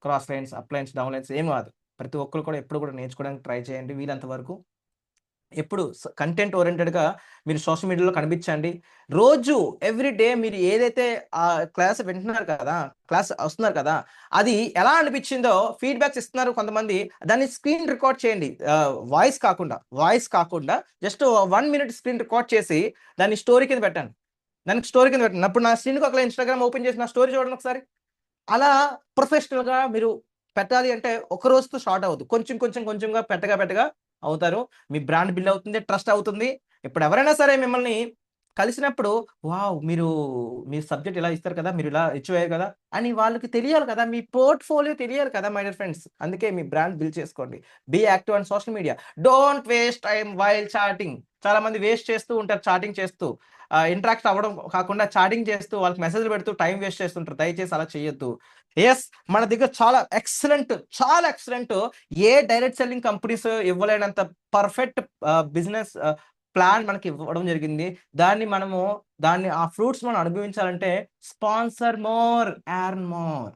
cross lines, up lines, down lines ఏం కాదు. ప్రతి ఒక్కరు కూడా ఎప్పుడు కూడా నేర్చుకోవడానికి ట్రై చేయండి వీలంత వరకు. ఎప్పుడు కంటెంట్ ఓరియంటెడ్గా మీరు సోషల్ మీడియాలో కనిపించండి. రోజు ఎవ్రీడే మీరు ఏదైతే ఆ క్లాస్ వింటున్నారు కదా, క్లాస్ వస్తున్నారు కదా, అది ఎలా అనిపించిందో ఫీడ్బ్యాక్స్ ఇస్తున్నారు కొంతమంది. దాన్ని స్క్రీన్ రికార్డ్ చేయండి. వాయిస్ కాకుండా జస్ట్ 1 minute స్క్రీన్ రికార్డ్ చేసి దాన్ని స్టోరీ కింద పెట్టండి. అప్పుడు నా స్క్రీన్కి ఒక ఇన్స్టాగ్రామ్ ఓపెన్ చేసి నా స్టోరీ చూడండి ఒకసారి. అలా ప్రొఫెషనల్గా మీరు పెట్టాలి అంటే ఒక రోజుతో స్టార్ట్ అవ్వదు. కొంచెంగా పెట్టగా అవుతారు. మీ బ్రాండ్ బిల్డ్ అవుతుంది, ట్రస్ట్ అవుతుంది. ఇప్పుడు ఎవరైనా సరే మిమ్మల్ని కలిసినప్పుడు వావ్ మీ సబ్జెక్ట్ ఇలా ఇస్తారు కదా, మీరు ఇలా అచీవ్ అయ్యారు కదా అని వాళ్ళకి తెలియాలి కదా, మీ పోర్ట్ఫోలియో తెలియాలి కదా మై డియర్ ఫ్రెండ్స్. అందుకే మీ బ్రాండ్ బిల్డ్ చేసుకోండి. Be active on social media. Don't waste time while chatting. చాలా మంది వేస్ట్ చేస్తూ ఉంటారు చాటింగ్ చేస్తూ. ఇంటరాక్ట్ అవ్వడం కాకుండా చాటింగ్ చేస్తూ వాళ్ళకి మెసేజ్లు పెడుతూ టైం వేస్ట్ చేస్తుంటారు. దయచేసి అలా చేయొద్దు. ఎస్, మన దగ్గర చాలా ఎక్సలెంట్ ఏ డైరెక్ట్ సెల్లింగ్ కంపెనీస్ ఇవ్వలేనంత పర్ఫెక్ట్ బిజినెస్ ప్లాన్ మనకి ఇవ్వడం జరిగింది. ఆ ఫ్రూట్స్ మనం అనుభవించాలంటే స్పాన్సర్ మోర్, ఎర్న్ మోర్.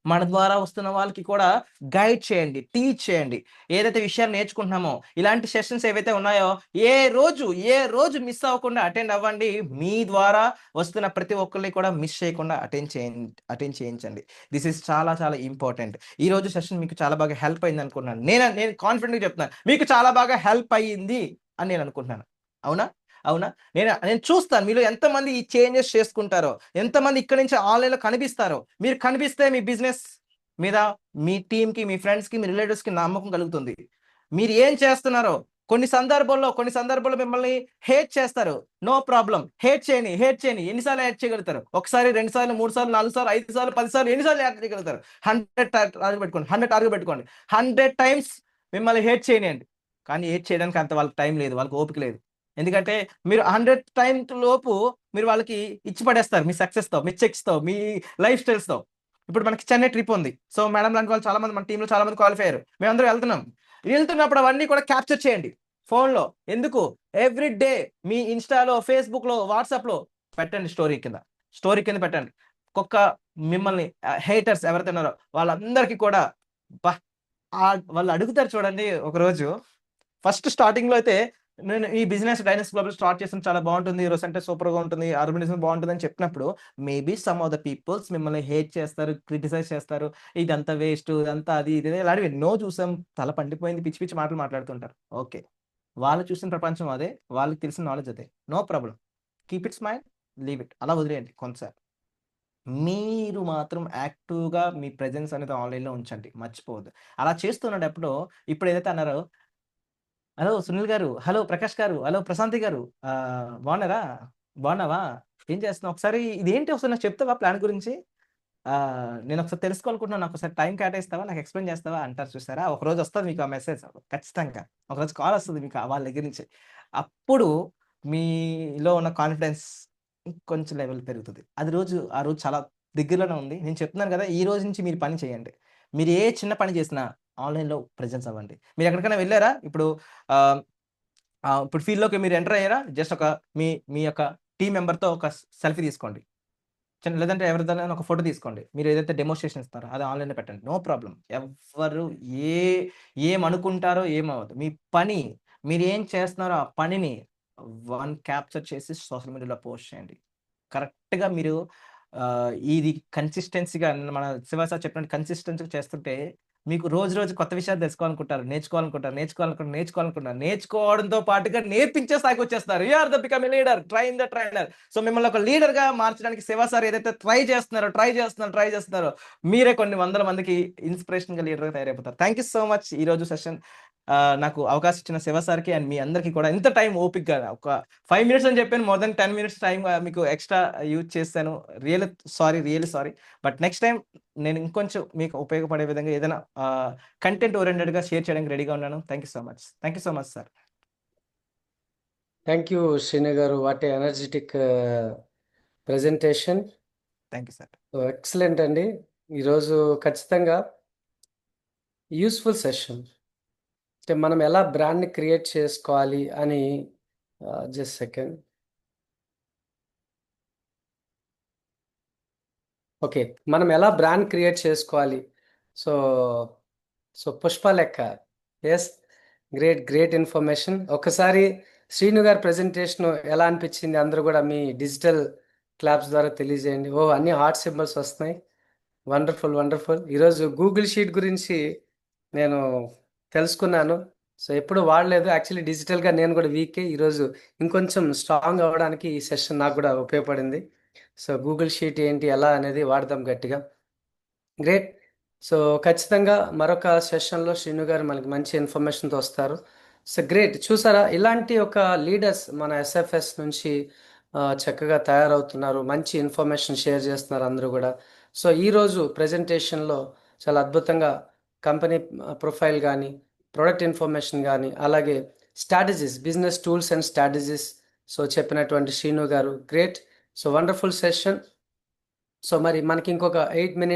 మన ద్వారా వస్తున్న వాళ్ళకి కూడా గైడ్ చేయండి, టీచ్ చేయండి. ఏదైతే విషయాలు నేర్చుకుంటున్నామో ఇలాంటి సెషన్స్ ఏవైతే ఉన్నాయో ఏ రోజు మిస్ అవ్వకుండా అటెండ్ అవ్వండి. మీ ద్వారా వస్తున్న ప్రతి ఒక్కరిని కూడా మిస్ చేయకుండా అటెండ్ చేయించండి. దిస్ ఈస్ చాలా ఇంపార్టెంట్. ఈ రోజు సెషన్ మీకు చాలా బాగా హెల్ప్ అయింది అనుకుంటున్నాను. నేను కాన్ఫిడెంట్గా చెప్తున్నాను, మీకు చాలా బాగా హెల్ప్ అయ్యింది అని నేను అనుకుంటున్నాను. అవునా? నేను చూస్తాను మీలో ఎంతమంది ఈ చేంజెస్ చేసుకుంటారో, ఎంతమంది ఇక్కడ నుంచి ఆన్లైన్లో కనిపిస్తారో. మీరు కనిపిస్తే మీ బిజినెస్ మీద మీ టీంకి, మీ ఫ్రెండ్స్కి, మీ రిలేటివ్స్కి నమ్మకం కలుగుతుంది. మీరు ఏం చేస్తున్నారో కొన్ని సందర్భాల్లో మిమ్మల్ని హేట్ చేస్తారు. నో ప్రాబ్లం, హేట్ చేయని. ఎన్నిసార్లు హేట్ చేయగలుగుతారు? 1 సారి, 2 సార్లు, 3 సార్లు, 4 సార్లు, 5 సార్లు, 10 సార్లు, ఎన్నిసార్లు హేట్ చేయగలుగుతారు? 100 టార్గెట్ పెట్టుకోండి. 100 times మిమ్మల్ని హేట్ చేయనియండి. కానీ హేట్ చేయడానికి అంత వాళ్ళకి టైం లేదు, వాళ్ళకి ఓపిక లేదు. ఎందుకంటే మీరు 100 times లోపు మీరు వాళ్ళకి ఇచ్చి పడేస్తారు మీ సక్సెస్తో, మీ చెక్స్తో, మీ లైఫ్ స్టైల్స్తో. ఇప్పుడు మనకి చెన్నై ట్రిప్ ఉంది. సో మేడం లాంటి వాళ్ళు చాలా మంది మన టీంలో చాలా మంది క్వాలిఫై అయ్యారు. మేమందరం వెళ్తున్నప్పుడు అవన్నీ కూడా క్యాప్చర్ చేయండి ఫోన్లో. ఎందుకు? ఎవ్రీ డే మీ ఇన్స్టాలో, ఫేస్బుక్లో, వాట్సాప్లో పెట్టండి. స్టోరీ కింద పెట్టండి. మిమ్మల్ని హేటర్స్ ఎవరైతే ఉన్నారో వాళ్ళందరికీ కూడా వాళ్ళు అడుగుతారు చూడండి. ఒకరోజు ఫస్ట్ స్టార్టింగ్లో అయితే నేను ఈ బిజినెస్ డైనమిక్స్ గ్లోబల్ స్టార్ట్ చేసిన చాలా బాగుంటుంది, ఈరోజు అంటే సూపర్గా ఉంటుంది, ఆర్గనైజేషన్ బాగుంటుంది అని చెప్పినప్పుడు maybe some of the peoples మిమ్మల్ని హేట్ చేస్తారు, క్రిటిసైజ్ చేస్తారు. ఇదంతా వేస్ట్, ఇదంతా అది ఇది ఇలాంటివి ఎన్నో చూసాం. తల పండిపోయింది, పిచ్చి మాటలు మాట్లాడుతుంటారు. ఓకే, వాళ్ళు చూసిన ప్రపంచం అదే, వాళ్ళకి తెలిసిన నాలెడ్జ్ అదే. No problem, keep it smile, leave it, అలా వదిలేయండి. కొంతసేపు మీరు మాత్రం యాక్టివ్గా మీ ప్రెజెన్స్ అనేది ఆన్లైన్లో ఉంచండి, మర్చిపోవద్దు. అలా చేస్తున్నప్పుడు ఇప్పుడు ఏదైతే అన్నారో, హలో సునీల్ గారు, హలో ప్రకాష్ గారు, హలో ప్రశాంతి గారు, బాగున్నావా? ఏం చేస్తున్నావు? ఒకసారి ఇదేంటి ఒకసారి నాకు చెప్తావా ప్లాన్ గురించి? నేను ఒకసారి తెలుసుకోవాలనుకుంటున్నాను, నాకు ఒకసారి టైం కేటాయిస్తావా, నాకు ఎక్స్ప్లెయిన్ చేస్తావా అంటారు చూసారా? ఒకరోజు వస్తుంది మీకు ఆ మెసేజ్, ఖచ్చితంగా ఒకరోజు కాల్ వస్తుంది మీకు వాళ్ళ దగ్గర నుంచి. అప్పుడు మీలో ఉన్న కాన్ఫిడెన్స్ కొంచెం లెవెల్ పెరుగుతుంది. ఆ రోజు చాలా దగ్గరలోనే ఉంది. నేను చెప్తున్నాను కదా, ఈ రోజు నుంచి మీరు పని చేయండి. మీరు ఏ చిన్న పని చేసినా ఆన్లైన్లో ప్రెజెన్స్ అవ్వండి. మీరు ఎక్కడికైనా వెళ్ళారా? ఇప్పుడు ఫీల్డ్లోకి మీరు ఎంటర్ అయ్యారా? జస్ట్ మీ యొక్క టీం మెంబర్తో ఒక సెల్ఫీ తీసుకోండి, లేదంటే ఎవరిదైనా ఒక ఫోటో తీసుకోండి. మీరు ఏదైతే డెమోన్స్ట్రేషన్ ఇస్తారో అది ఆన్లైన్లో పెట్టండి. No problem. ఎవరు ఏమనుకుంటారో ఏమవ్వదు. మీ పని, మీరు ఏం చేస్తున్నారో ఆ పనిని క్యాప్చర్ చేసి సోషల్ మీడియాలో పోస్ట్ చేయండి. కరెక్ట్గా మీరు ఇది కన్సిస్టెన్సీగా మన శివ సార్ చెప్పినట్టు కన్సిస్టెన్సీగా చేస్తుంటే మీకు రోజు రోజు కొత్త విషయాలు తెలుసుకోవాలనుకుంటారు, నేర్చుకోవడంతో పాటుగా నేర్పించే స్థాయికి వచ్చేస్తారు. You are the become a leader, train the trainer. So మిమ్మల్ని ఒక లీడర్ గా మార్చడానికి శివ సార్ ఏదైతే ట్రై చేస్తున్నారో మీరే కొన్ని వందల మందికి ఇన్స్పిరేషన్ గా లీడర్ గా తయారైపోతారు. Thank you so much. ఈ రోజు సెషన్ నాకు అవకాశం ఇచ్చిన శివ సార్కి అండ్ మీ అందరికీ కూడా ఇంత టైం ఓపిక్ గా ఒక 5 minutes అని చెప్పాను, మోర్ దెన్ 10 minutes టైం మీకు ఎక్స్ట్రా యూజ్ చేశాను. Really sorry. But next time నేను ఇంకొంచెం మీకు ఉపయోగపడే విధంగా ఏదైనా కంటెంట్ ఓరియంటెడ్ గా షేర్ చేయడానికి రెడీగా ఉన్నాను. Thank you so much sir. Thank you Srinu గారు, what a energetic presentation. Thank you sir. Excellent అండి. ఈరోజు ఖచ్చితంగా యూస్ఫుల్ సెషన్. అంటే మనం ఎలా బ్రాండ్ని క్రియేట్ చేసుకోవాలి అని జస్ట్ సెకండ్. ఓకే, మనం ఎలా బ్రాండ్ క్రియేట్ చేసుకోవాలి. సో పుష్ప లెక్క. Yes, great information. ఒకసారి శ్రీను గారి ప్రెజెంటేషన్ ఎలా అనిపించింది అందరూ కూడా మీ డిజిటల్ క్లాప్స్ ద్వారా తెలియజేయండి. ఓ, అన్ని హార్ట్ సింబల్స్ వస్తున్నాయి. వండర్ఫుల్. ఈరోజు గూగుల్ షీట్ గురించి నేను తెలుసుకున్నాను. సో ఎప్పుడు వాడలేదు యాక్చువల్లీ, డిజిటల్గా నేను కూడా వీకే. ఈరోజు ఇంకొంచెం స్ట్రాంగ్ అవ్వడానికి ఈ సెషన్ నాకు కూడా ఉపయోగపడింది. సో గూగుల్ షీట్ ఏంటి, ఎలా అనేది వాడదాం గట్టిగా. గ్రేట్. సో ఖచ్చితంగా మరొక సెషన్లో శ్రీను గారు మనకి మంచి ఇన్ఫర్మేషన్తో వస్తారు. So great. చూసారా, ఇలాంటి ఒక లీడర్స్ మన ఎస్ఎఫ్ఎస్ నుంచి చక్కగా తయారవుతున్నారు, మంచి ఇన్ఫర్మేషన్ షేర్ చేస్తున్నారు అందరూ కూడా. సో ఈరోజు ప్రెజెంటేషన్లో చాలా అద్భుతంగా కంపెనీ ప్రొఫైల్ కానీ, ప్రొడక్ట్ ఇన్ఫర్మేషన్ కానీ, అలాగే strategies, business tools and strategies so చెప్పినటువంటి శ్రీను గారు great. So wonderful session. So మరి మనకి ఇంకొక 8 minutes